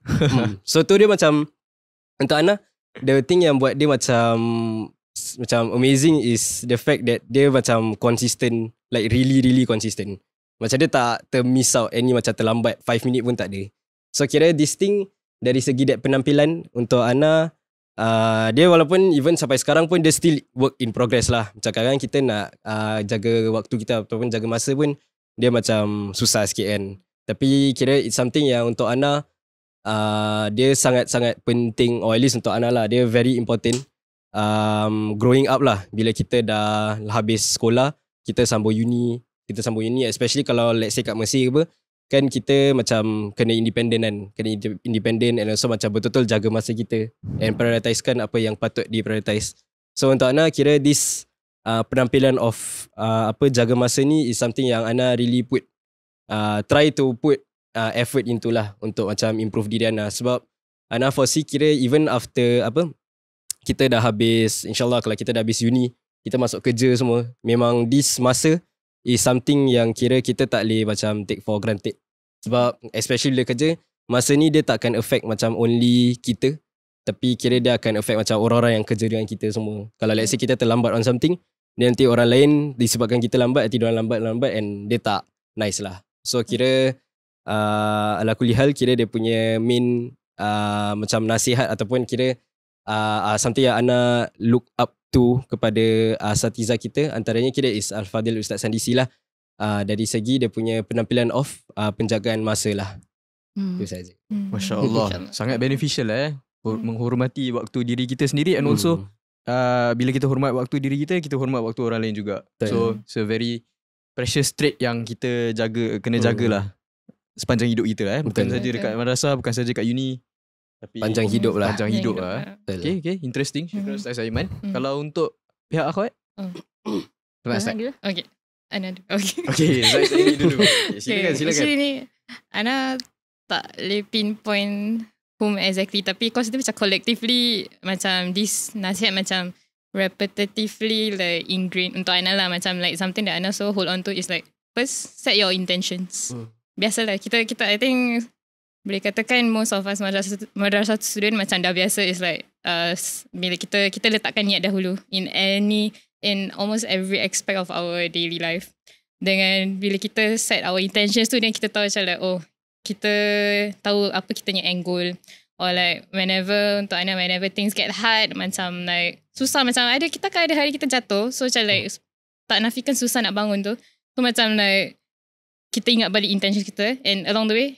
So tu dia macam, untuk Ana, the thing yang buat dia macam amazing is the fact that dia macam consistent, like really consistent. Macam dia tak miss out any macam terlambat 5 minit pun tak ada. So kira this thing dari segi that penampilan untuk Ana, dia walaupun even sampai sekarang pun dia still work in progress lah. Macam kadang kita nak jaga waktu kita ataupun jaga masa pun dia macam susah sikit kan. Tapi kira it's something yang untuk Ana dia sangat-sangat penting, or at least untuk Ana lah, dia very important. Growing up lah, bila kita dah habis sekolah, kita sambung uni, especially kalau let's say kat Mesir ke apa, kan kita macam kena independent and also macam betul-betul jaga masa kita and prioritisekan apa yang patut di-prioritize. So untuk Ana, kira this penampilan of jaga masa ni is something yang Ana really try to put effort into lah untuk macam improve diri Ana. Sebab Ana foresee kira even after kita dah habis, insyaAllah kalau kita dah habis uni, kita masuk kerja semua, memang this masa is something yang kira kita tak boleh macam take for granted. Sebab especially bila kerja, masa ni dia tak akan affect macam only kita, tapi kira dia akan affect macam orang-orang yang kerja dengan kita semua. Kalau let's say kita terlambat on something, then nanti orang lain disebabkan kita lambat, nanti diorang lambat and dia tak nice lah. So kira ala kulli hal, kira dia punya main macam nasihat ataupun kira something yang Ana look up to kepada asatiza kita, antaranya kira is Al-Fadil Ustaz Sandisi lah. Dari segi dia punya penampilan of penjagaan masa lah. Itu saja. Masya Allah. Sangat beneficial lah menghormati waktu diri kita sendiri, and also bila kita hormat waktu diri kita hormat waktu orang lain juga. So it's a very precious trait yang kita kena jagalah sepanjang hidup kita lah. Bukan saja dekat madrasah, bukan saja kat uni, tapi panjang hidup lah. Okay, interesting. Syukran Ustaz Aiman. Kalau untuk pihak akhwat, Okay. Ana Okay, saya ini dulu. Silakan. Actually ni Ana tak boleh pinpoint whom exactly, tapi cause dia macam collectively, macam this nasihat macam repetitively like ingrained untuk Ana lah. Macam like something that Ana so hold on to is like, first set your intentions. Biasalah kita I think boleh katakan most of us madrasah student macam dah biasa is like bila kita letakkan niat dahulu in almost every aspect of our daily life. Dengan bila kita set our intentions tu, then kita tahu macam like, kita tahu apa kita punya end goal. Or like whenever things get hard, macam like susah, macam kita kan ada hari kita jatuh, so macam like tak nafikan susah nak bangun tu. So macam like kita ingat balik intentions kita, and along the way,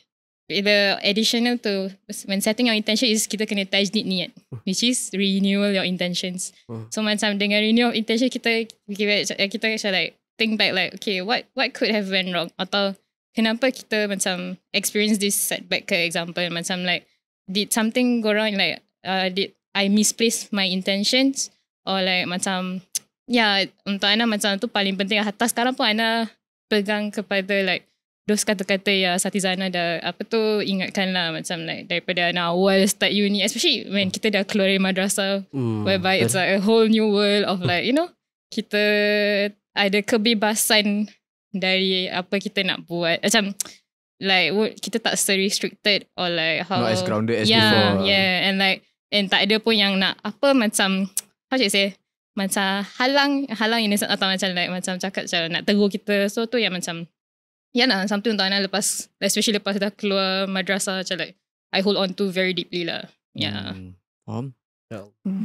the additional to when setting your intention is kita kena tajdid niat, which is renewal your intentions. So macam dengan renewal intention kita like think back like, okay, what could have went wrong, atau kenapa kita macam experience this setback, ke example macam like did something go wrong, like did I misplace my intentions, or like macam untuk Ana macam tu paling penting. Hatta sekarang pun Ana pegang kepada like those kata-kata yang Satizana dah ingatkan lah, macam like daripada Ana awal start uni, especially when kita dah keluar dari madrasah, whereby it's like a whole new world of like, kita ada kebebasan dari apa kita nak buat, macam like kita tak so restricted, or like how not as grounded as before. And tak ada pun yang nak macam how should I say, macam halang ini, atau macam like macam cakap macam nak tegur kita. So tu yang macam something untuk Ana lepas, especially lepas dah keluar madrasah, macam like I hold on to very deeply lah. Faham.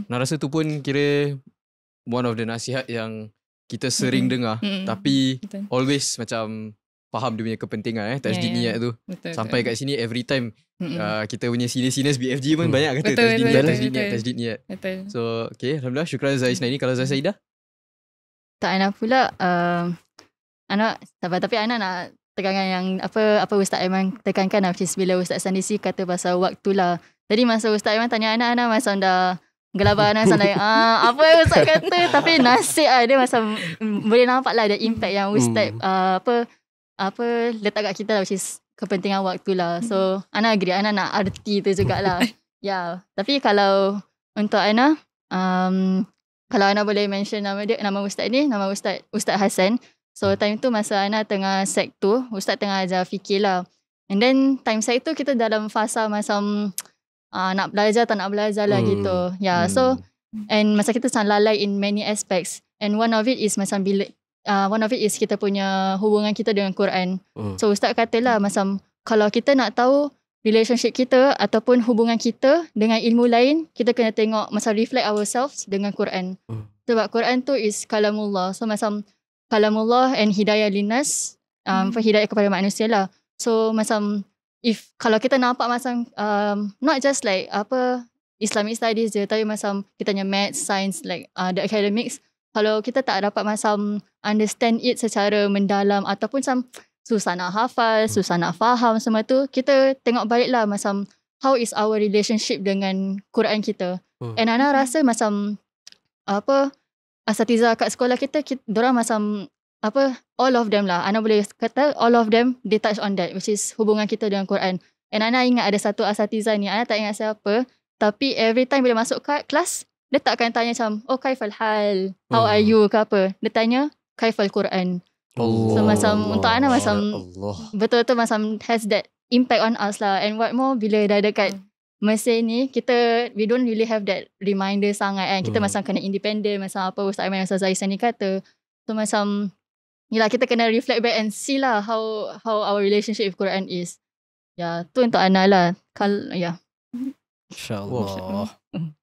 Nak rasa tu pun kira one of the nasihat yang kita sering dengar. Tapi always macam faham dia punya kepentingan tajdid niat tu. Sampai kat sini every time kita punya seniors BFG pun banyak kata tajdid niat. So okay, alhamdulillah, syukran Zai Isnaini. Kalau Zai Saidah? Tak Ana pula Ana sabar, tapi Ana nak tekankan yang apa Ustaz Aiman tekankan lah, which is bila Ustaz Sandisi kata pasal waktu lah. Tadi masa Ustaz Aiman tanya Ana macam dah gelabah, Ana macam like apa yang Ustaz kata, tapi nasib dia macam boleh nampak lah the impact yang Ustaz apa letak kat kita lah, which is kepentingan waktu lah. So Ana agree, Ana nak arti tu jugalah. Ya, tapi kalau untuk Ana kalau Ana boleh mention nama dia, nama Ustaz ni, nama Ustaz Hassan. So time tu masa Ana tengah sec 2, Ustaz tengah ajar fikir lah. And then time sec tu kita dalam fasa macam nak belajar tak nak belajar lah gitu. Yeah, so and masa kita sangat lalai in many aspects. And one of it is macam bila kita punya hubungan kita dengan Quran. So Ustaz katalah macam kalau kita nak tahu relationship kita ataupun hubungan kita dengan ilmu lain, kita kena tengok macam reflect ourselves dengan Quran. Sebab Quran tu is kalamullah. So macam kalamullah and hidayah linnas, hidayah kepada manusia lah. So macam kalau kita nampak macam not just like Islamic studies je, tapi macam kita punya maths, science, like the academics, kalau kita tak dapat macam understand it secara mendalam ataupun macam susah nak hafal, susah nak faham semua tu, kita tengok balik lah macam how is our relationship dengan Quran kita. And Ana rasa macam asatizah kat sekolah kita dorang macam all of them lah, Ana boleh kata all of them they touch on that, which is hubungan kita dengan Quran. And Ana ingat ada satu asatizah ni, Ana tak ingat siapa, tapi every time bila masuk kelas, dia tak akan tanya macam kaifal hal, how are you ke apa, dia tanya kaifal Quran. So macam untuk Ana macam betul-betul macam has that impact on us lah. And what more bila dah dekat Mesir ni, we don't really have that reminder sangat kan. Kita macam kena independent, macam apa Ustaz Aiman, Ustaz Zaisan ni kata. So macam yelah, kita kena reflect back and see lah how our relationship with Quran is. Ya, tu untuk Ana lah. InsyaAllah.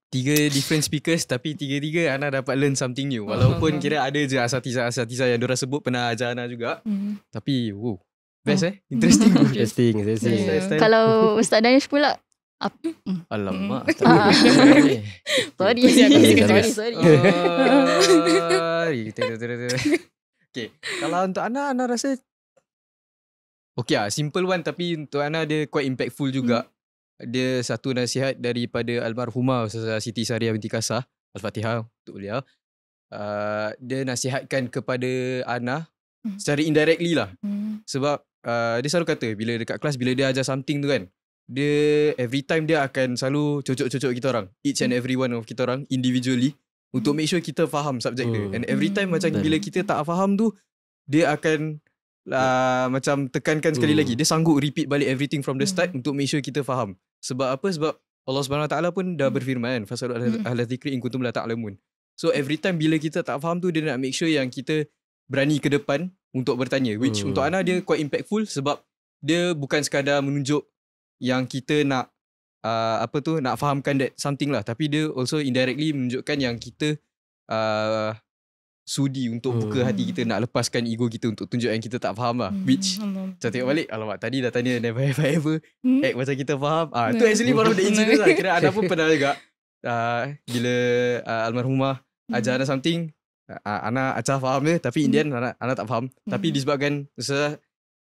3 different speakers, tapi 3 Ana dapat learn something new. Walaupun kira ada je asatizah yang diorang sebut pernah ajar Ana juga. Tapi best Interesting. Kalau Ustaz Danish pula alamak. Sorry. Okay, kalau untuk Ana rasa okay lah, simple one, tapi untuk Ana dia quite impactful juga. Dia satu nasihat daripada almarhumah Ustazah Siti Sariah binti Kasah, Al-Fatihah untuk beliau. Dia nasihatkan kepada Ana secara indirectly lah. Sebab dia selalu kata bila dekat kelas, bila dia ajar something tu kan, dia every time dia akan selalu cocok kita orang, each and every one of kita orang individually, untuk make sure kita faham subjek dia. And every time macam bila kita tak faham tu, dia akan macam tekankan sekali lagi. Dia sanggup repeat balik everything from the start untuk make sure kita faham. Sebab apa? Sebab Allah SWT pun dah berfirman, fasalu ahla dzikri in kuntum la ta'lamun. So every time bila kita tak faham tu, dia nak make sure yang kita berani ke depan untuk bertanya. Which untuk Ana dia quite impactful, sebab dia bukan sekadar menunjuk yang kita nak nak fahamkan that something lah, tapi dia also indirectly menunjukkan yang kita sudi untuk buka hati kita, nak lepaskan ego kita untuk tunjuk yang kita tak faham lah. Which macam tengok balik, alamak tadi dah tanya never have I ever act macam kita faham. Tu actually one of the incidents lah. Kira Ana pun pernah juga bila almarhumah ajar Ana something, Ana acah faham dia, tapi in the end Ana tak faham. Tapi disebabkan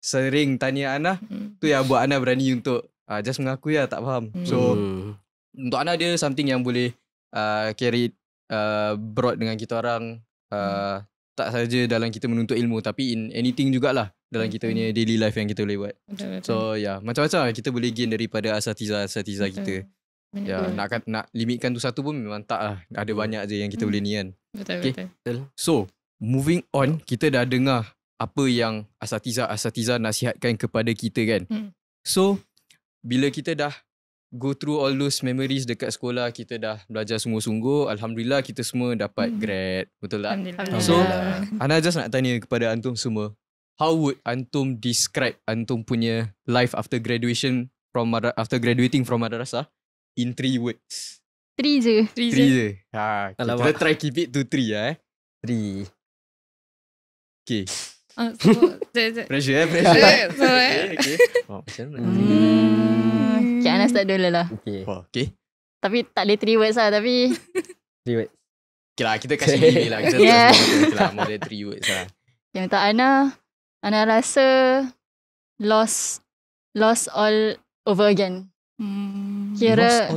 sering tanya Ana, tu yang buat Ana berani untuk just mengakui lah tak faham. So untuk Ana dia something yang boleh carry broad dengan kita orang. Tak saja dalam kita menuntut ilmu, tapi in anything jugalah dalam kita punya daily life yang kita boleh buat. So macam-macam kita boleh gain daripada asatizah kita. Nak limitkan tu satu pun memang tak lah. Ada banyak je yang kita boleh ni kan. Betul. So moving on, kita dah dengar apa yang asatizah nasihatkan kepada kita kan. So bila kita dah go through all those memories dekat sekolah, kita dah belajar sungguh-sungguh, alhamdulillah kita semua dapat grade, betul tak? So Ana just nak tanya kepada antum semua, how would antum describe antum punya life after graduating from madrasah in 3 words? 3 je. 3 je. Kita try keep it to 3 lah 3. Okay. Pressure. Okay. Macam mana? Okay, Ana start dulu lah. Okay. Tapi tak boleh 3 words lah. Tapi 3 words. Okay lah, kita kasih gini lah. Kita okay lah, more than 3 words lah. yang untuk Ana rasa lost all over again. Kira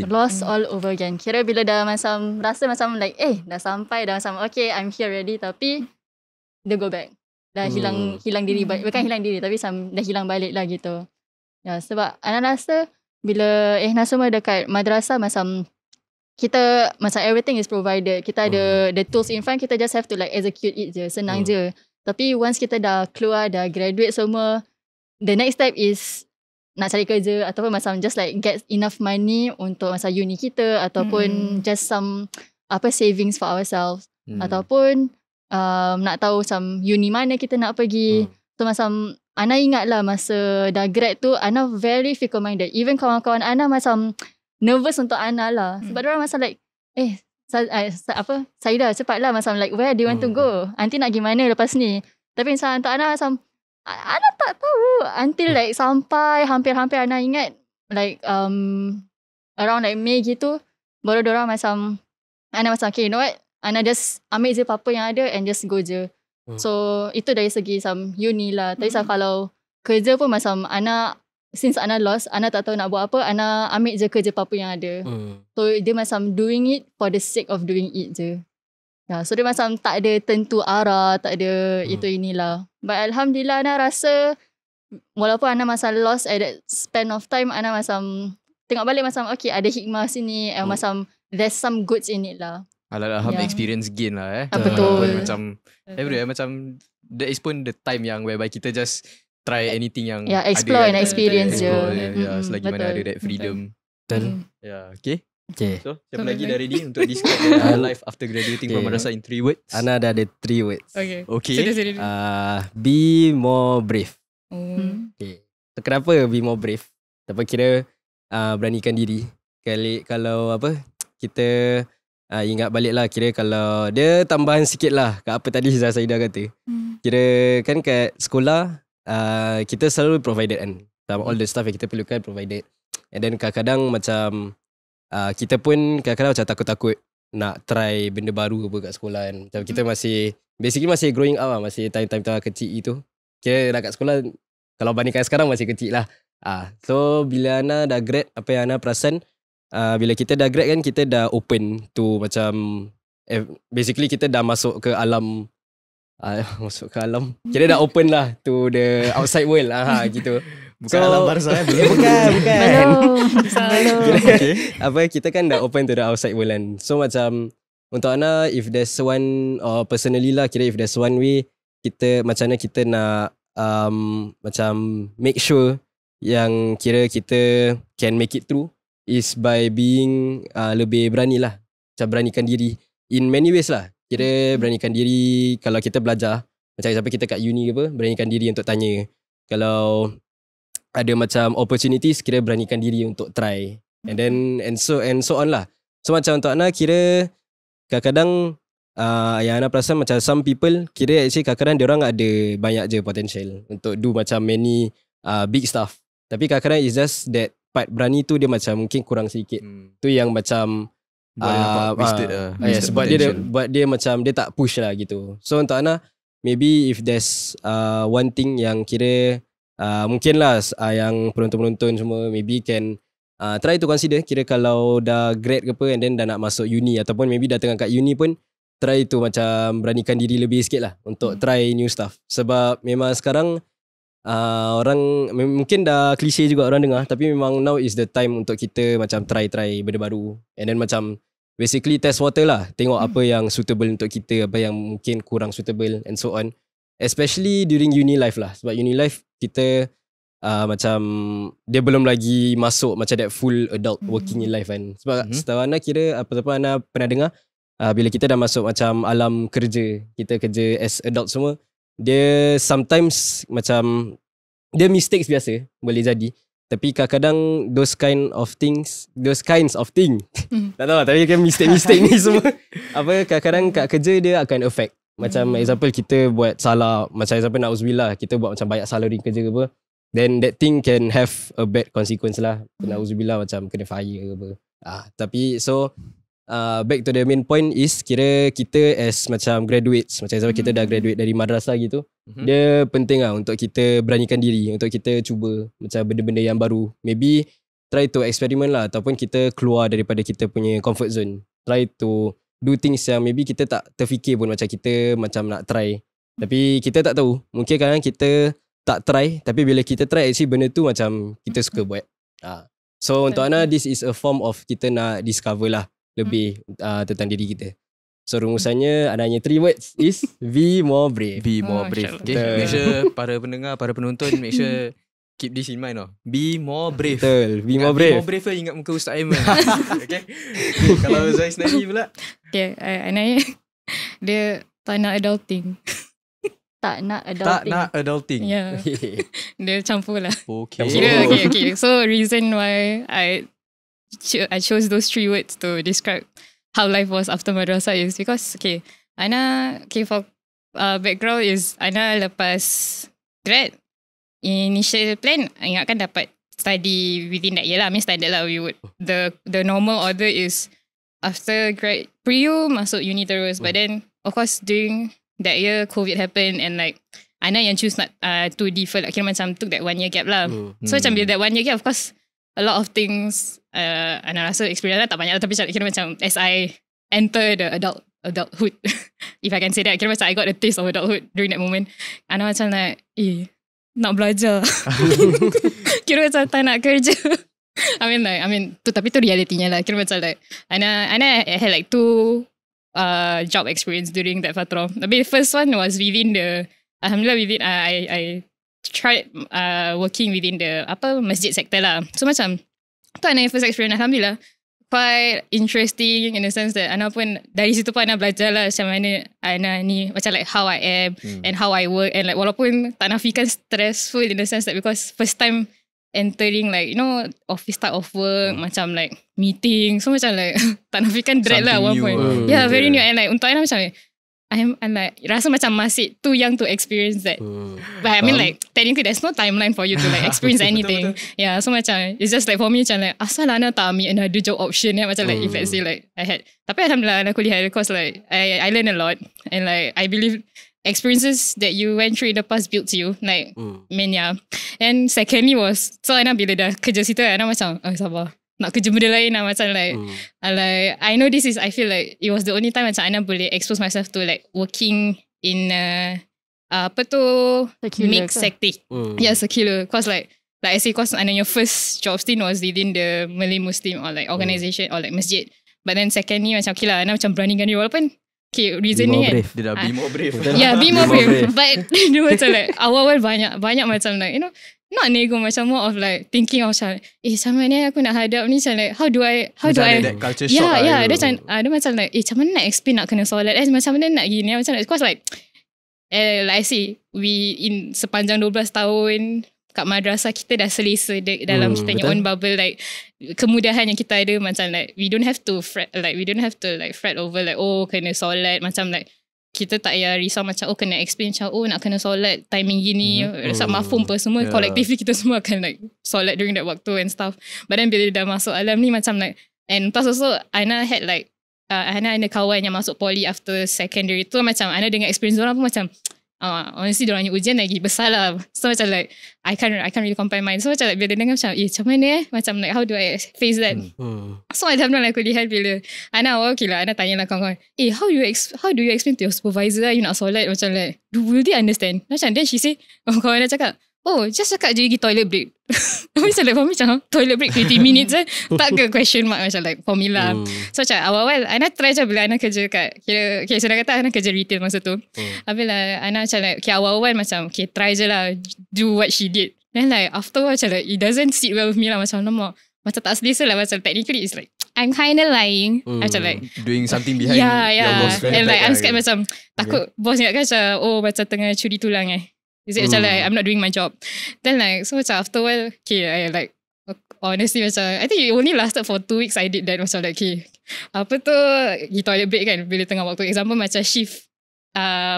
lost all over again. Kira bila dah macam rasa macam like dah sampai, dah macam okay I'm here already, tapi dia go back. Dah hilang diri, bukan hilang diri tapi dah hilang balik lah gitu. Ya, sebab Ana rasa bila Ehna semua dekat madrasah macam kita macam everything is provided. Kita ada the tools in front, kita just have to like execute it je, senang je. Tapi once kita dah keluar, dah graduate semua, the next step is nak cari kerja ataupun macam just like get enough money untuk masa uni kita, ataupun just some savings for ourselves, ataupun nak tahu macam uni mana kita nak pergi. So macam Ana ingat lah masa dah grad tu, Ana very fickle minded. Even kawan-kawan Ana macam nervous untuk Ana lah. Sebab diorang macam like Saida cepatlah, macam like where do you want to go? Nanti nak pergi mana lepas ni? Tapi macam untuk Ana macam Ana tak tahu until like sampai hampir-hampir Ana ingat like around like May gitu, baru diorang macam Ana macam okay, you know what, Ana just ambil je apa-apa yang ada and just go je. So itu dari segi some uni lah. Tapi kalau kerja pun macam since Ana lost, Ana tak tahu nak buat apa, Ana ambil je kerja apa-apa yang ada. So dia macam doing it for the sake of doing it je. So dia macam tak ada tentu arah, tak ada itu inilah. But Alhamdulillah Ana rasa walaupun Ana macam lost at that span of time, Ana macam tengok balik macam okay, ada hikmah sini, macam there's some goods in it lah. Alhamdulillah experience gain lah Betul. Macam macam that is pun the time yang whereby kita just try anything yang explore ada, and experience je. Selagi mana ada that freedom. Betul. Okay. So siapa lagi dari ni untuk describe life after graduating from madrasah in 3 words? Ana dah ada 3 words. Okay. Be more brave. Okay. So, kenapa be more brave? Apa kira beranikan diri. Kalau kita ingat balik lah, kira kalau dia tambahan sikit lah kat apa tadi Saida kata. Kira kan kat sekolah kita selalu provided kan, all the stuff yang kita perlukan provided. And then kadang-kadang macam kita pun kadang-kadang macam takut-takut nak try benda baru apa kat sekolah kan. Macam kita masih growing up lah, masih time-time kecil itu. Kira kat sekolah kalau bandingkan sekarang masih kecil lah. So bila Ana dah grad, apa yang Ana perasan, bila kita dah grad kan, kita dah open to macam basically kita dah masuk ke alam. Kira dah open lah to the outside world gitu. Bukan alam barzah bukan. Belum. Kita kan dah open to the outside world kan. So macam untuk Ana, if there's one, or personally lah, kira if there's one way kita macam mana kita nak macam make sure yang kira kita can make it through is by being lebih berani lah. Macam beranikan diri in many ways lah. Kira beranikan diri kalau kita belajar, macam sampai kita kat uni ke apa, beranikan diri untuk tanya. Kalau ada macam opportunities, kira beranikan diri untuk try. And then and so on lah. So macam untuk Ana, kira kadang-kadang yang Ana perasan macam some people, kira actually kadang-kadang diorang ada banyak je potential untuk do macam many big stuff. Tapi kadang-kadang it's just that part berani tu dia macam mungkin kurang sedikit. Tu yang macam sebab dia macam dia tak push lah gitu. So untuk Ana, maybe if there's one thing yang kira mungkin lah yang penonton-penonton semua maybe can try to consider, kira kalau dah grad ke apa and then dah nak masuk uni, ataupun maybe dah tengah kat uni pun, try to macam beranikan diri lebih sikit lah untuk try new stuff. Sebab memang sekarang orang mungkin dah klise juga orang dengar, tapi memang now is the time untuk kita macam try benda baru. And then macam basically test water lah, tengok apa yang suitable untuk kita, apa yang mungkin kurang suitable and so on. Especially during uni life lah. Sebab uni life kita macam dia belum lagi masuk macam that full adult working in life kan. Sebab setahu Ana, kira apa-apa Ana pernah dengar, bila kita dah masuk macam alam kerja, kita kerja as adult semua, dia sometimes macam dia mistakes biasa boleh jadi. Tapi kadang-kadang those kinds of things tak tahu tapi kan mistake ni semua apa kadang-kadang kat kerja dia akan affect. Macam example kita buat salah, macam example na'udzubillah kita buat macam banyak salah di kerja ke apa, then that thing can have a bad consequence lah. Na'udzubillah macam kena fire ke apa. Tapi so back to the main point is kira kita as macam graduates, macam example kita dah graduate dari madrasah gitu, dia penting lah untuk kita beranikan diri, untuk kita cuba macam benda-benda yang baru. Maybe try to experiment lah, ataupun kita keluar daripada kita punya comfort zone. Try to do things yang maybe kita tak terfikir pun macam kita macam nak try. Tapi kita tak tahu. Mungkin kadang kita tak try, tapi bila kita try actually benda tu macam kita suka buat. So untuk Ana, this is a form of kita nak discover lah lebih tentang diri kita. So rumusannya Ana hanya 3 words is be more brave. Be more brave. Okay. Make sure para pendengar, para penonton, make sure keep this in mind. Be more brave. Betul. Be more brave. Be more brave ingat muka Ustaz Aiman. Okay. Kalau Zais Nadi pula. Okay, Ana dia tak nak adulting. Tak nak adulting. Yeah. Dia campur lah. Okay. Okay. So reason why I chose those 3 words to describe how life was after madrasah is because Ana for background is Ana lepas grad, initial plan ingatkan dapat study within that year lah. I mean standard lah, we would the normal order is after grad pre-U masuk uni terus, but then of course during that year COVID happened and like Ana yang choose not to defer lah, kira macam took that 1 year gap lah. So macam bila that 1 year gap, of course a lot of things Ana rasa experience lah tak banyak lah, tapi kira macam as I enter the adulthood if I can say that, kira macam I got a taste of adulthood during that moment. Ana macam like nak belajar. Kira macam tak nak kerja. I mean tapi tu realitinya lah. Kira macam like Ana had like 2 job experience during that fatrah. Tapi the first one was within the alhamdulillah I tried working within the masjid sector lah. So macam tu Ana first experience, alhamdulillah quite interesting in the sense that Ana pun dari situ pun Ana belajar lah macam mana Ana ni macam like how I am and how I work, and like walaupun tak nafikan stressful in the sense that because first time entering like office type of work, macam like meeting, so macam like tak nafikan dread lah one point. Yeah, very new, and like untuk Ana macam I'm like rasa macam masih too young to experience that. But I mean like technically there's no timeline for you to like experience anything. Betul. Yeah, so macam it's just like for me macam like asal Ana tak ambil another job option macam like if let's say like I had. Tapi alhamdulillah Ana kuliah because like I learn a lot, and like I believe experiences that you went through in the past built you like and secondly was so Ana bila dah kerja situ Ana macam sabar nak kerja benda lain lah, macam like I know this is, I feel like it was the only time macam Ana boleh expose myself to like working in mixed sector. Yeah, secular, cause like I say, cause Ana your first job stint was within the Malay Muslim or like organisation or like masjid, but then secondly macam lah Ana macam beranikan diri walaupun reasoning kan dia dah be more brave. Yeah, be more brave. But dia macam like awal-awal banyak macam like not nego, macam more of like thinking of macam macam mana aku nak hadap ni, macam like how do I that culture shock dia macam like macam mana nak explain nak kena solat macam mana nak gini macam like, cause like like I say we in sepanjang 12 tahun kat madrasah kita dah selesa dalam kita punya own bubble, like kemudahan yang kita ada macam like we don't have to fret over like kena solat, macam like kita tak payah risau macam kena explain macam nak kena solat timing gini, rasa mafhum apa semua, collectively kita semua akan like solat during that waktu and stuff. But then bila dah masuk alam ni macam like, and plus also Ana had like Ana ada kawan yang masuk poly after secondary tu, macam Ana dengan experience orang pun macam honestly diorang ujian lagi besar lah. So macam like I can't really compare mine. So macam like bila dengar macam macam mana macam like how do I face that. So alhamdulillah aku lihat bila Ana Ana tanya lah kawan-kawan, how do you explain to your supervisor you nak solat, macam like will they understand macam. Then she say kawan Ana cakap just cakap je pergi toilet break. Macam like for me macam toilet break 20 minutes tak ke question mark macam like formula. So macam awal-awal Ana try je bila Ana kerja kat sudah kata Ana kerja retail masa tu. Habis Ana macam like awal-awal macam try je lah do what she did. Then like after macam like it doesn't sit well with me lah, macam macam tak selesa lah, macam technically it's like I'm kind of lying. Macam like doing something behind your boss. And like I'm scared macam takut bos ingatkan macam macam tengah curi tulang Is it macam like I'm not doing my job. Then like so macam after a while I like honestly macam I think it only lasted for 2 weeks. I did that macam like okay, apa tu di toilet break kan, bila tengah waktu example macam shift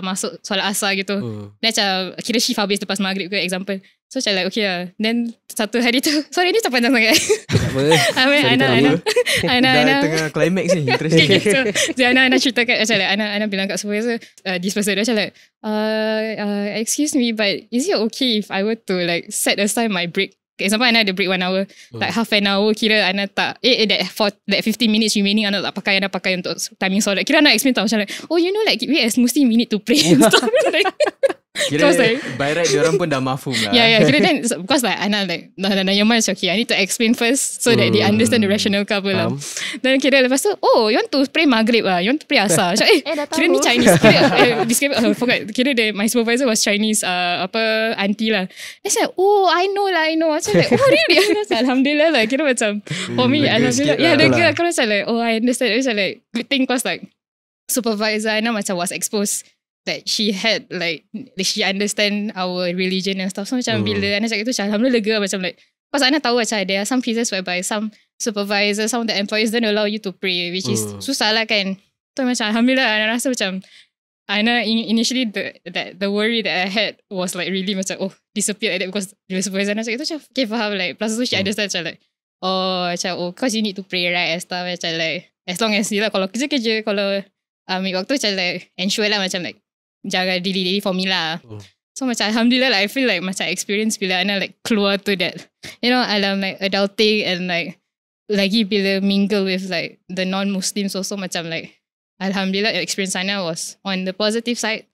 masuk solat asar gitu. Then macam kira shift habis lepas maghrib ke example. So macam like okay lah. Then satu hari tu, sorry ni macam panjang sangat. Ana tengah climax ni. Interesting. So Ana ceritakan macam like Ana bilang kat supervisor this person macam like excuse me but is it okay if I were to like set aside my break? Example Ana ada break 1 hour, like half an hour kira Ana tak that 15 minutes remaining Ana tak pakai, Ana pakai untuk timing solat. Kira Ana explain tau macam like oh you know like we as Muslim we need to pray and stuff like kira like, by right diorang pun dah mafhum lah. Yeah kira then because like Ana like dah nyaman macam okay I need to explain first so that they understand the rational cover lah. Then kira lepas tu oh you want to pray maghrib lah, you want to pray asar macam kira ni Chinese kira forgot kira my supervisor was Chinese auntie lah. I said oh I know macam like oh really alhamdulillah lah kira macam for me alhamdulillah lega aku macam like oh I understand macam like good thing cause like supervisor Ana macam was exposed that she had like she understand our religion and stuff. So macam bila Ana cakap itu alhamdulillah lega macam like because Ana tahu macam there are some cases whereby some supervisors, some of the employees don't allow you to pray which is susah lah kan. So macam alhamdulillah Ana rasa macam Ana initially the worry that I had was like really macam disappeared like that because bila supervisor Ana cakap itu macam okay faham like plus tu she understand macam like cause you need to pray right and stuff macam like as long as lah kalau kerja kalau ambil waktu macam like ensure lah macam like jaga diri for me lah. So macam alhamdulillah like, I feel like macam experience bila Ana like keluar to that you know alam like adulting and like lagi bila mingle with like the non-Muslims also macam like alhamdulillah experience Ana was on the positive side.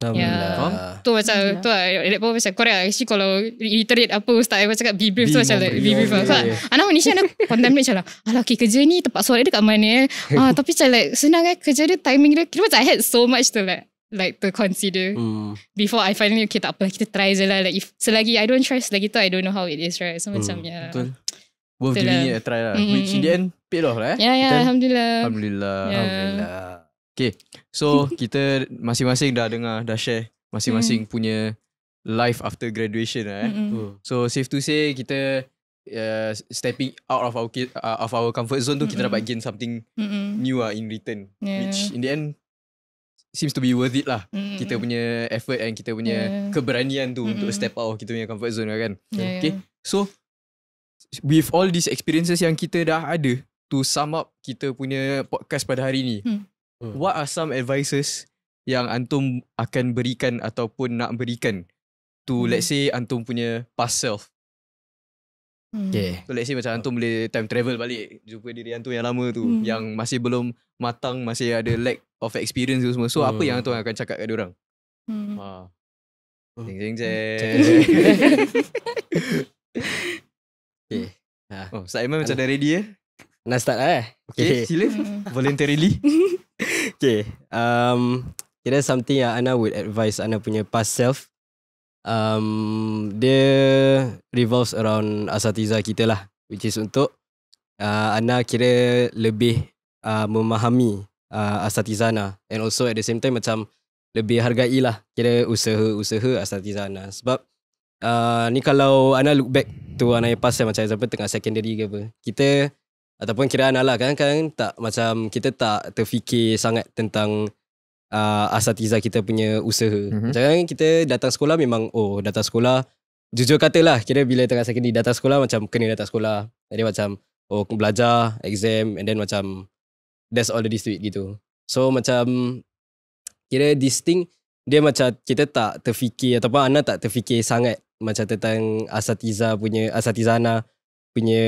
Yeah. Tu macam tu that pun macam correct actually kalau reiterate apa ustaz aku cakap be brief tu macam like be brief lah. Ana Malaysia Ana contemplate macam lah alah okay kerja ni tempat solat dia kat mana tapi macam like senang kerja dia timing dia kira macam I had so much to like to consider before I finally okay tak apa kita try je lah like if selagi I don't try selagi tu I don't know how it is right so macam betul worth giving it a try lah which in the end paid off lah alhamdulillah okay so kita masing-masing dah share masing-masing punya life after graduation lah so safe to say kita stepping out of our comfort zone tu kita dapat gain something new lah in return which in the end seems to be worth it lah. Kita punya effort and kita punya keberanian tu untuk step out kita punya comfort zone lah kan. Okay. So with all these experiences yang kita dah ada to sum up kita punya podcast pada hari ni, what are some advices yang antum akan berikan ataupun nak berikan to let's say antum punya past self? Okay. So let's say macam antum boleh time travel balik jumpa diri antum yang lama tu yang masih belum matang, masih ada lack of experience tu semua. So apa yang antum akan cakap kat diorang? Jeng. Okay. Ustaz Aiman macam dah ready Nak start lah Okay, sila voluntarily. Okay. Kira something yang Ana would advise Ana punya past self. Dia revolves around asatiza kita lah, which is untuk Ana kira lebih memahami asatiza Ana and also at the same time macam lebih hargai lah kira usaha asatiza Ana. Sebab ni kalau Ana look back to Ana yang past macam example tengah secondary ke apa, kita ataupun kira Ana lah kadang-kadang tak macam kita tak terfikir sangat tentang asatiza kita punya usaha. Macam kita datang sekolah memang datang sekolah jujur katalah kira bila tengah secondary datang sekolah macam kena datang sekolah. Jadi macam belajar, exam and then macam that's all the to it gitu. So macam kira this thing dia macam kita tak terfikir ataupun Ana tak terfikir sangat macam tentang asatiza Ana punya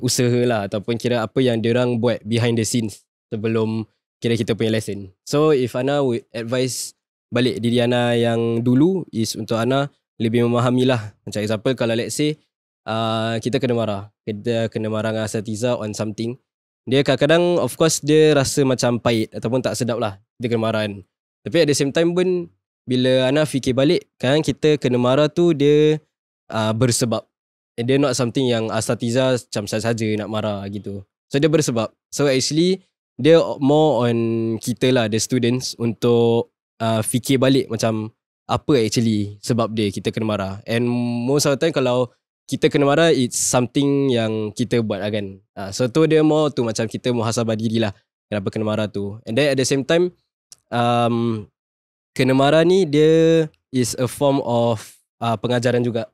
usaha lah ataupun kira apa yang diorang buat behind the scenes sebelum kira kita punya lesson. So if Ana would advise balik diri Ana yang dulu is untuk Ana lebih memahami lah. Macam example kalau let's say kita kena marah dengan asatiza on something, dia kadang-kadang of course dia rasa macam pahit ataupun tak sedap lah dia kena marah kan. Tapi at the same time pun bila Ana fikir balik kadang kita kena marah tu dia bersebab. And dia not something yang asatiza macam saja nak marah gitu. So dia bersebab. So actually dia more on kita lah, the students untuk fikir balik macam apa actually sebab dia kita kena marah. And most of the time kalau kita kena marah it's something yang kita buat lah kan. So tu dia more tu macam kita muhasabah diri lah kenapa kena marah tu. And then at the same time kena marah ni dia is a form of pengajaran juga.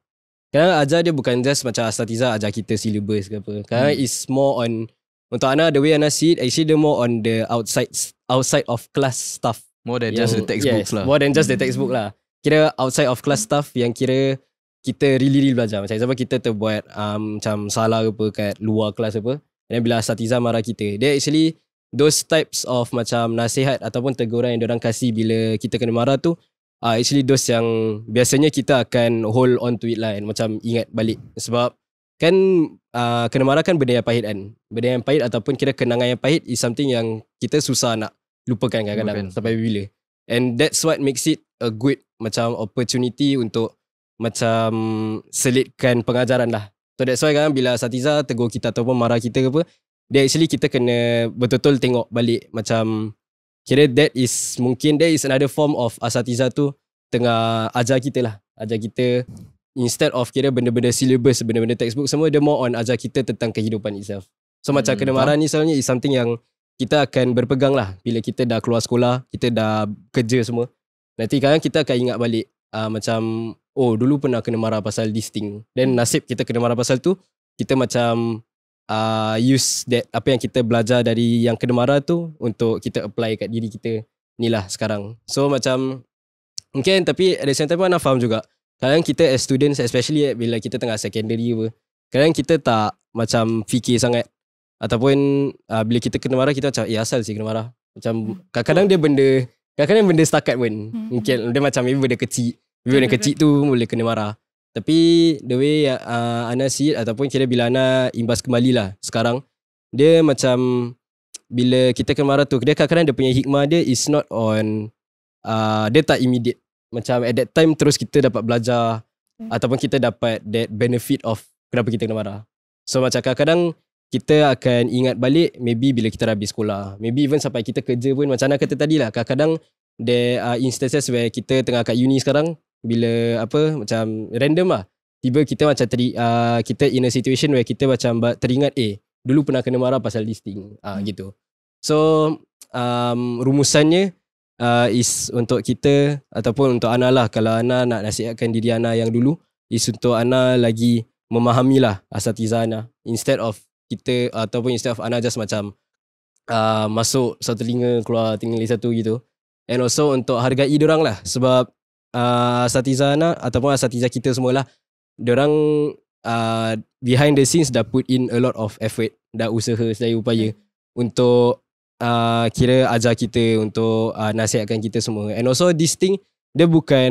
Kadang ajar dia bukan just macam asatiza ajar kita syllabus ke apa. Kadang is more on, untuk Ana the way Ana see it, actually dia more on the outside of class stuff. More than just the textbooks lah. More than just the textbook lah. Kira outside of class stuff yang kira kita really belajar. Macam example kita terbuat macam salah ke apa kat luar kelas apa. Dan bila asatiza marah kita, dia actually those types of macam nasihat ataupun teguran yang diorang kasih bila kita kena marah tu, actually those yang biasanya kita akan hold on to it lah, macam ingat balik. Sebab kan kena marah kan benda yang pahit kan. Benda yang pahit ataupun kira kenangan yang pahit is something yang kita susah nak lupakan kadang-kadang sampai bila. And that's what makes it a good macam opportunity untuk macam selitkan pengajaran lah. So that's why kan bila asatiza tegur kita ataupun marah kita ke apa, dia actually kita kena betul-betul tengok balik macam kira that is another form of asatiza tu tengah ajar kita lah. Ajar kita instead of kira benda-benda syllabus, benda-benda textbook semua, dia more on ajar kita tentang kehidupan itself. So macam kena marah ni selalunya is something yang kita akan berpegang lah bila kita dah keluar sekolah, kita dah kerja semua. Nanti kadang kita akan ingat balik macam dulu pernah kena marah pasal this thing. Then nasib kita kena marah pasal tu, kita macam use that apa yang kita belajar dari yang kena marah tu untuk kita apply kat diri kita ni lah sekarang. So macam mungkin, tapi at the same time pun Ana faham juga, kadang kita as students, especially bila kita tengah secondary apa, kadang kita tak macam fikir sangat. Ataupun bila kita kena marah, kita macam asal sih kena marah. Macam kadang-kadang dia benda setakat pun. Mungkin dia macam maybe benda kecil. Maybe benda kecil tu boleh kena marah. Tapi the way Ana see it, ataupun kira bila Ana imbas kembali lah sekarang, dia macam bila kita kena marah tu, dia kadang-kadang dia punya hikmah dia is not on dia tak immediate. Macam at that time terus kita dapat belajar ataupun kita dapat that benefit of kenapa kita kena marah. So macam kadang-kadang kita akan ingat balik maybe bila kita dah habis sekolah, maybe even sampai kita kerja pun. Macam Ana kata tadi lah, kadang-kadang there are instances where kita tengah kat uni sekarang, bila macam random lah, tiba kita macam kita in a situation where kita macam teringat dulu pernah kena marah pasal this thing gitu. So rumusannya is untuk kita ataupun untuk Ana lah, kalau Ana nak nasihatkan diri Ana yang dulu, is untuk Ana lagi memahami lah asatiza Ana, instead of kita ataupun instead of Ana just macam masuk satu telinga keluar telinga satu gitu. And also untuk hargai diorang lah, sebab asatiza Ana ataupun asatiza kita semualah, diorang behind the scenes dah put in a lot of effort, dah usaha sedaya upaya untuk kira ajar kita, untuk nasihatkan kita semua. And also this thing, dia bukan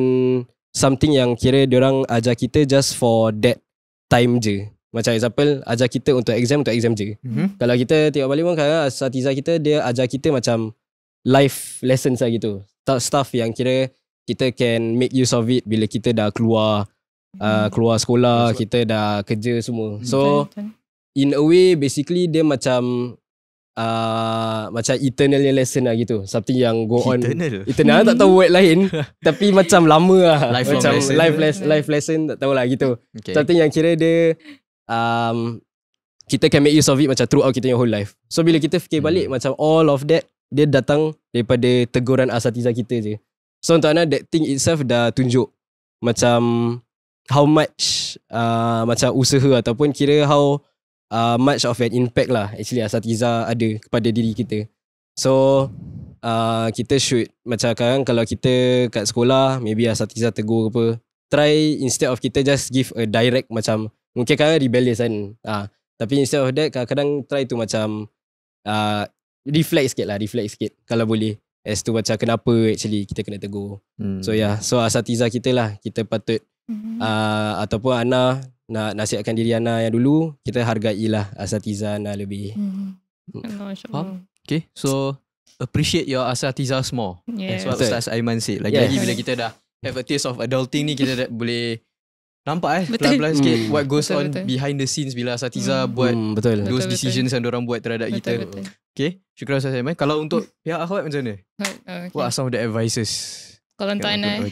something yang kira diorang ajar kita just for that time je. Macam example, ajar kita untuk exam je. Kalau kita tengok balik pun kadang asatiza kita, dia ajar kita macam life lessons lah gitu. Stuff yang kira kita can make use of it bila kita dah keluar sekolah, kita dah kerja semua. So in a way basically dia macam eternal lesson lah gitu. Something yang go on eternal tak tahu word lain tapi macam lama lah. Macam life lesson tak tahulah gitu. Something yang kira dia kita can make use of it macam throughout kita whole life. So bila kita fikir balik, macam all of that dia datang daripada teguran asatiza kita je. So untuk Ana, that thing itself dah tunjuk macam how much macam usaha ataupun kira how much of an impact lah actually asatiza ada kepada diri kita. So kita should macam kadang kalau kita kat sekolah maybe asatiza tegur apa, try instead of kita just give a direct macam, mungkin kadang rebellious kan, tapi instead of that kadang-kadang try to macam reflect sikit kalau boleh, as to macam kenapa actually kita kena tegur. So so asatiza kita lah, kita patut ataupun Ana nak nasihatkan diri Ana yang dulu, kita hargailah asatiza Ana lebih. Okay, so appreciate your asatizas more. That's what Ustaz Aiman said. Lagi-lagi bila kita dah have a taste of adulting ni, kita dah boleh nampak pelan-pelan sikit what goes on behind the scenes bila asatiza buat those decisions yang diorang buat terhadap kita. Okay, syukur Ustaz Aiman. Kalau untuk pihak akhwat macam mana? What are some of the advices? Kalau untuk Ana,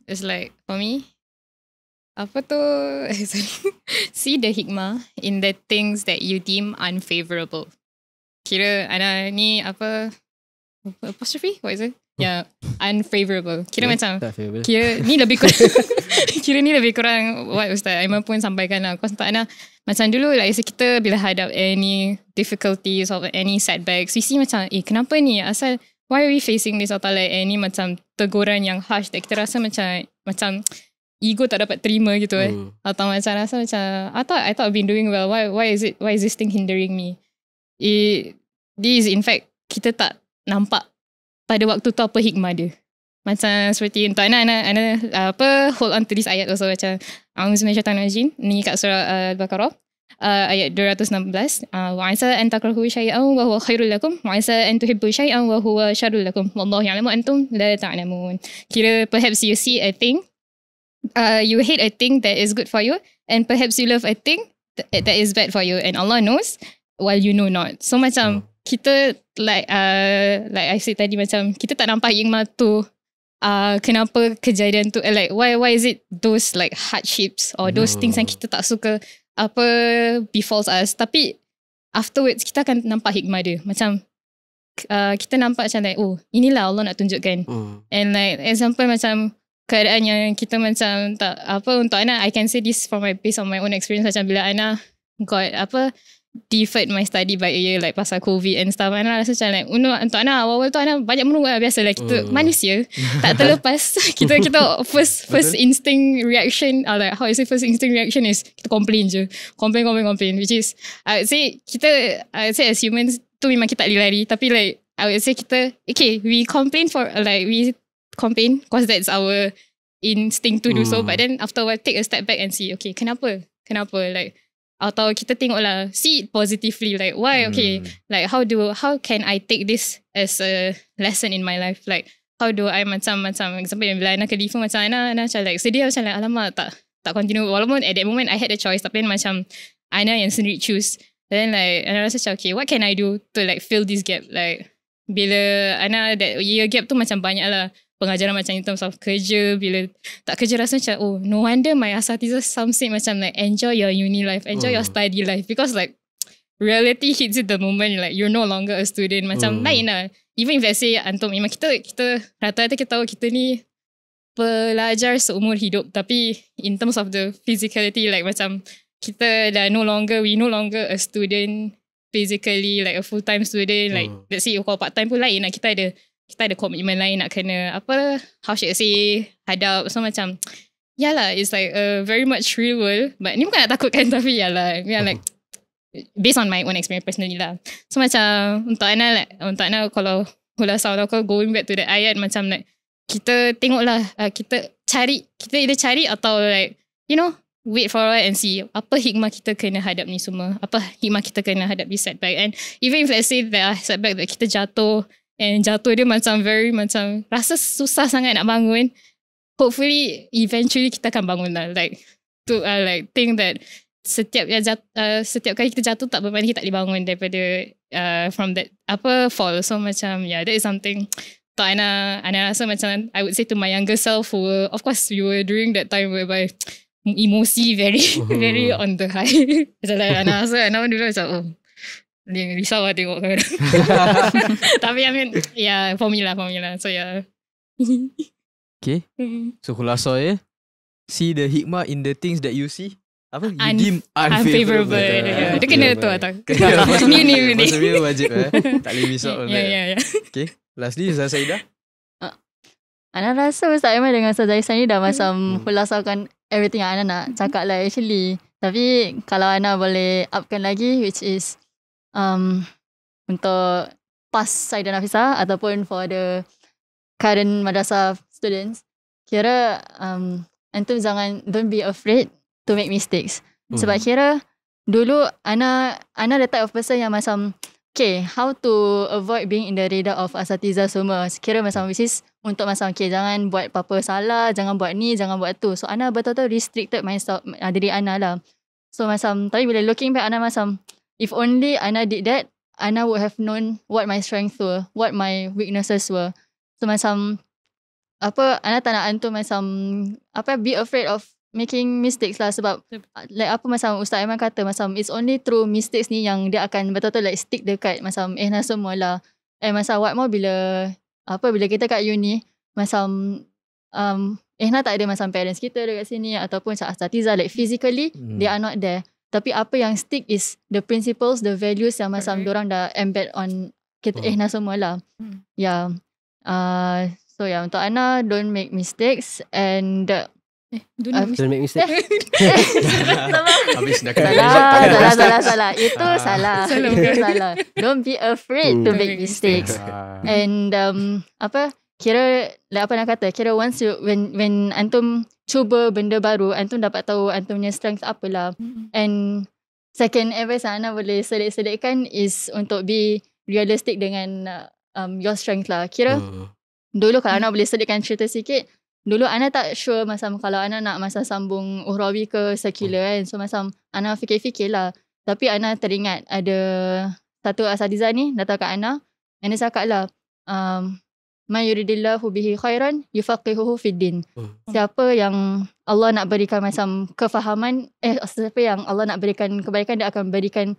it's like for me, apa tu? See the hikmah in the things that you deem unfavorable. Kira Ana ni apa apostrophe? What is it? Yeah, unfavorable. Kira macam kira ni lebih kurang kira ni lebih kurang what Ustaz Aiman pun sampaikan lah. Kau tak nak macam dulu like kita bila hadap any difficulties or any setbacks, we see macam kenapa ni? Asal why are we facing this? Atau like any macam teguran yang harsh that kita rasa macam ego tak dapat terima gitu Atau macam rasa macam I thought I've been doing well. Why is this thing hindering me? This in fact kita tak nampak pada waktu tu apa hikmah dia. Macam seperti untuk anak hold on to this ayat also macam A'udzubillahi ni kat surah Al-Baqarah ayat 216 wa 'asa an takrahu shay'an wa huwa khairul lakum wa 'asa an tuhibbu shay'an wa huwa syarrul lakum wallahu ya'lamu antum la ta'lamun. Kira perhaps you see a thing you hate a thing that is good for you and perhaps you love a thing that is bad for you and Allah knows while you know not. So macam kita like I said tadi macam kita tak nampak hikmah tu kenapa kejadian tu like why is it those like hardships or those things yang kita tak suka apa befalls us, tapi afterwards kita akan nampak hikmah dia. Macam kita nampak macam like inilah Allah nak tunjukkan. And like example macam keadaan yang kita macam tak apa untuk Ana, I can say this from based on my own experience. Macam bila Ana got deferred my study by a year like pasal COVID and stuff, Ana rasa macam like untuk Ana awal-awal tu Ana banyak menunggu lah. Biasalah kita manusia tak terlepas kita first instinct reaction like how I say first instinct reaction is kita complain je, complain which is I would say as humans tu memang kita tak boleh lari, tapi like I would say kita we complain because that's our instinct to do so, but then after a while take a step back and see kenapa like atau kita tengoklah see it positively like why like how can I take this as a lesson in my life, like how do I macam example bila Ana ke defer macam Ana macam like sedih macam like alamak tak continue walaupun at that moment I had a choice, tapi macam Ana yang sendiri choose. Then like Ana rasa macam what can I do to like fill this gap, like bila Ana that year gap tu macam banyak lah pengajaran macam in terms of kerja. Bila tak kerja rasa macam no wonder my asatiza some say macam like enjoy your uni life, enjoy your study life, because like reality hits it the moment like you're no longer a student. Macam lain lah. Even if let's say antum memang kita rata-rata kita tahu kita ni pelajar seumur hidup, tapi in terms of the physicality like macam kita dah we no longer a student physically, like a full-time student. Like let's say kalau part-time pun lain lah, kita ada komitmen lain nak kena how should I say hadap. So macam yalah, it's like a very much real world, but ni bukan nak takutkan, tapi yalah like based on my own experience personally lah. So macam untuk Ana kalau hulasah aku going back to the ayat, macam like kita tengoklah kita either cari atau like wait for a while and see apa hikmah kita kena hadap ni semua, apa hikmah kita kena hadap di setback. And even if let's say there are setback that kita jatuh dia macam very macam rasa susah sangat nak bangun, hopefully eventually kita akan bangun lah. Like to like think that setiap kali kita jatuh tak bermakna kita tak boleh bangun daripada from that fall. So macam that is something tak Ana rasa macam I would say to my younger self, who of course we were during that time whereby emosi very on the high. Macam like Ana rasa Ana dulu macam dia risau lah tengok kan. Tapi I mean for me lah. So okay. So khulasah see the hikmah in the things that you see you deem unfavorable. Dia kena tu atau ni maksudnya wajib tak boleh miss out. Okay, lastly Zaidah. Ana rasa Ustaz Aiman dengan Ustaz Zaisan ni dah macam hulasahkan everything yang Ana nak cakap lah actually. Tapi kalau Ana boleh upkan lagi, which is untuk past Saidah Nafisah ataupun for the current madrasah students, kira antum don't be afraid to make mistakes. Sebab kira dulu Ana the type of person yang macam how to avoid being in the radar of asatiza semua. Kira macam which is untuk macam jangan buat apa-apa salah, jangan buat ni, jangan buat tu. So Ana betul-betul restricted myself, diri Ana lah. So macam tapi bila looking back Ana macam if only Ana did that, Ana would have known what my strengths were, what my weaknesses were. So macam Ana tak nak antum macam be afraid of making mistakes lah. Sebab like apa macam Ustaz Aiman kata, macam it's only through mistakes ni yang dia akan betul-betul like stick dekat macam semua lah. Macam what more bila kita kat uni, macam tak ada macam parents kita dekat sini ataupun macam asatiza like physically they are not there. Tapi apa yang stick is the principles, the values yang macam diorang dah embed on kita semua lah. Yeah. So untuk Ana, don't make mistakes and don't make mistakes. Habis dah salah. Itu salah. Don't be afraid to make mistakes. And kira like apa nak kata, kira once you when antum cuba benda baru, antum dapat tahu antum punya strength apalah. And second advice Ana boleh sedik-sedikkan is untuk be realistic dengan your strength lah. Kira dulu kalau Ana boleh sedikkan cerita sikit, dulu Ana tak sure macam kalau Ana nak masa sambung uhrawi ke secular kan. So macam Ana fikir-fikir lah. Tapi Ana teringat ada satu asatiza ni datang kat Ana. And dia cakap lah, ma yuridillahu bihi khairan yufaqihuhu fid din. Siapa yang Allah nak berikan macam kefahaman, siapa yang Allah nak berikan kebaikan, dia akan berikan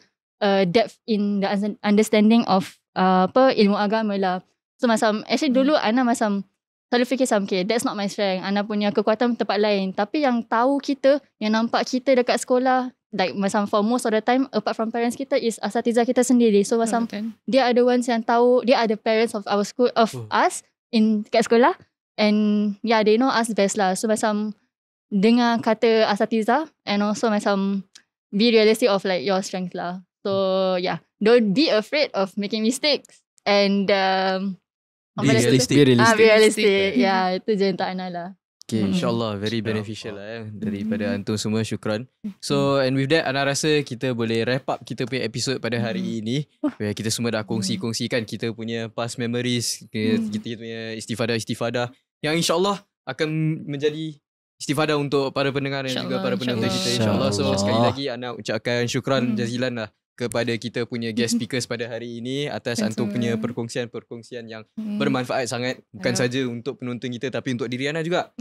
depth in the understanding of ilmu agama lah. So macam actually dulu Ana macam selalu fikir macam okay, that's not my strength. Ana punya kekuatan tempat lain. Tapi yang tahu kita, yang nampak kita dekat sekolah, like macam for most of the time apart from parents kita is asatiza kita sendiri. So macam dia ada ones yang tahu, dia ada parents of our school, of us in kat sekolah, and yeah, they know us best lah. So macam dengar kata asatiza and also macam be realistic of like your strength lah. So yeah, don't be afraid of making mistakes and be realistic. Ya, itu je untuk Ana lah. Okay, insyaAllah very beneficial lah daripada antum semua. Syukran. So and with that, Ana rasa kita boleh wrap up kita punya episode pada hari ini. Kita semua dah kongsi-kongsikan kita punya past memories, kita punya istifadah yang insyaAllah akan menjadi istifadah untuk para pendengar dan juga para penonton kita, insyaAllah. So sekali lagi Ana ucapkan syukran jazilan lah kepada kita punya guest speakers pada hari ini atas antum punya perkongsian yang bermanfaat sangat, bukan saja untuk penonton kita tapi untuk diri Ana juga.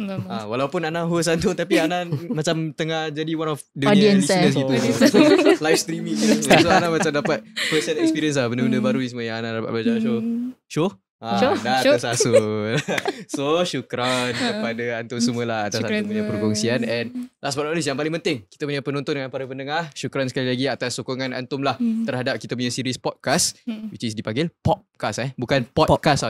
Walaupun Ana host antum tapi Ana macam tengah jadi one of the listeners gitu. Live streaming gitu. So Ana macam dapat first hand experience lah benda-benda baru ni semua yang Ana dapat belajar. Dah tersasul. So syukran kepada antum semualah atas antum punya perkongsian. And last but not least, yang paling penting, kita punya penonton dan para pendengar, syukran sekali lagi atas sokongan antum lah terhadap kita punya series podcast, which is dipanggil Popcast bukan podcast.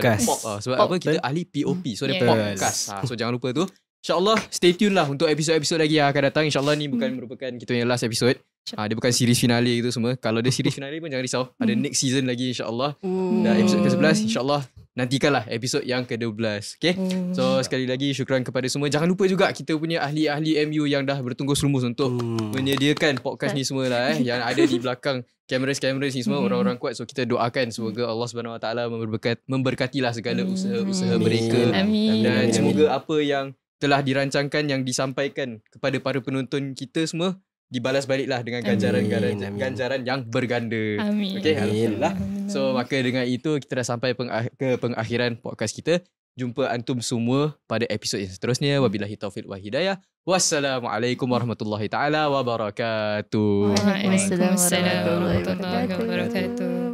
Sebab apa, kita ahli POP, so dia Popcast. So jangan lupa tu. InsyaAllah stay tune lah untuk episod-episod lagi yang akan datang. InsyaAllah ni bukan merupakan kita punya last episode. Dia bukan series finale gitu semua. Kalau ada series finale pun jangan risau, ada next season lagi insyaAllah. Dan episod ke-11 insyaAllah nantikanlah episod yang ke-12. Okay, so sekali lagi syukran kepada semua. Jangan lupa juga kita punya ahli-ahli MU yang dah bertunggus lumus untuk menyediakan podcast ni semua lah yang ada di belakang kamera-kamera ni semua, orang-orang kuat. So kita doakan semoga Allah SWT memberkatilah segala usaha-usaha mereka. Dan semoga apa yang telah dirancangkan, yang disampaikan kepada para penonton kita semua dibalas baliklah dengan ganjaran yang berganda. Amin. Okay, alhamdulillah. So maka dengan itu kita dah sampai ke pengakhiran podcast kita. Jumpa antum semua pada episod yang seterusnya. Wabillahi taufiq wal hidayah. Wassalamualaikum warahmatullahi taala wabarakatuh. Waalaikumsalam warahmatullahi wabarakatuh.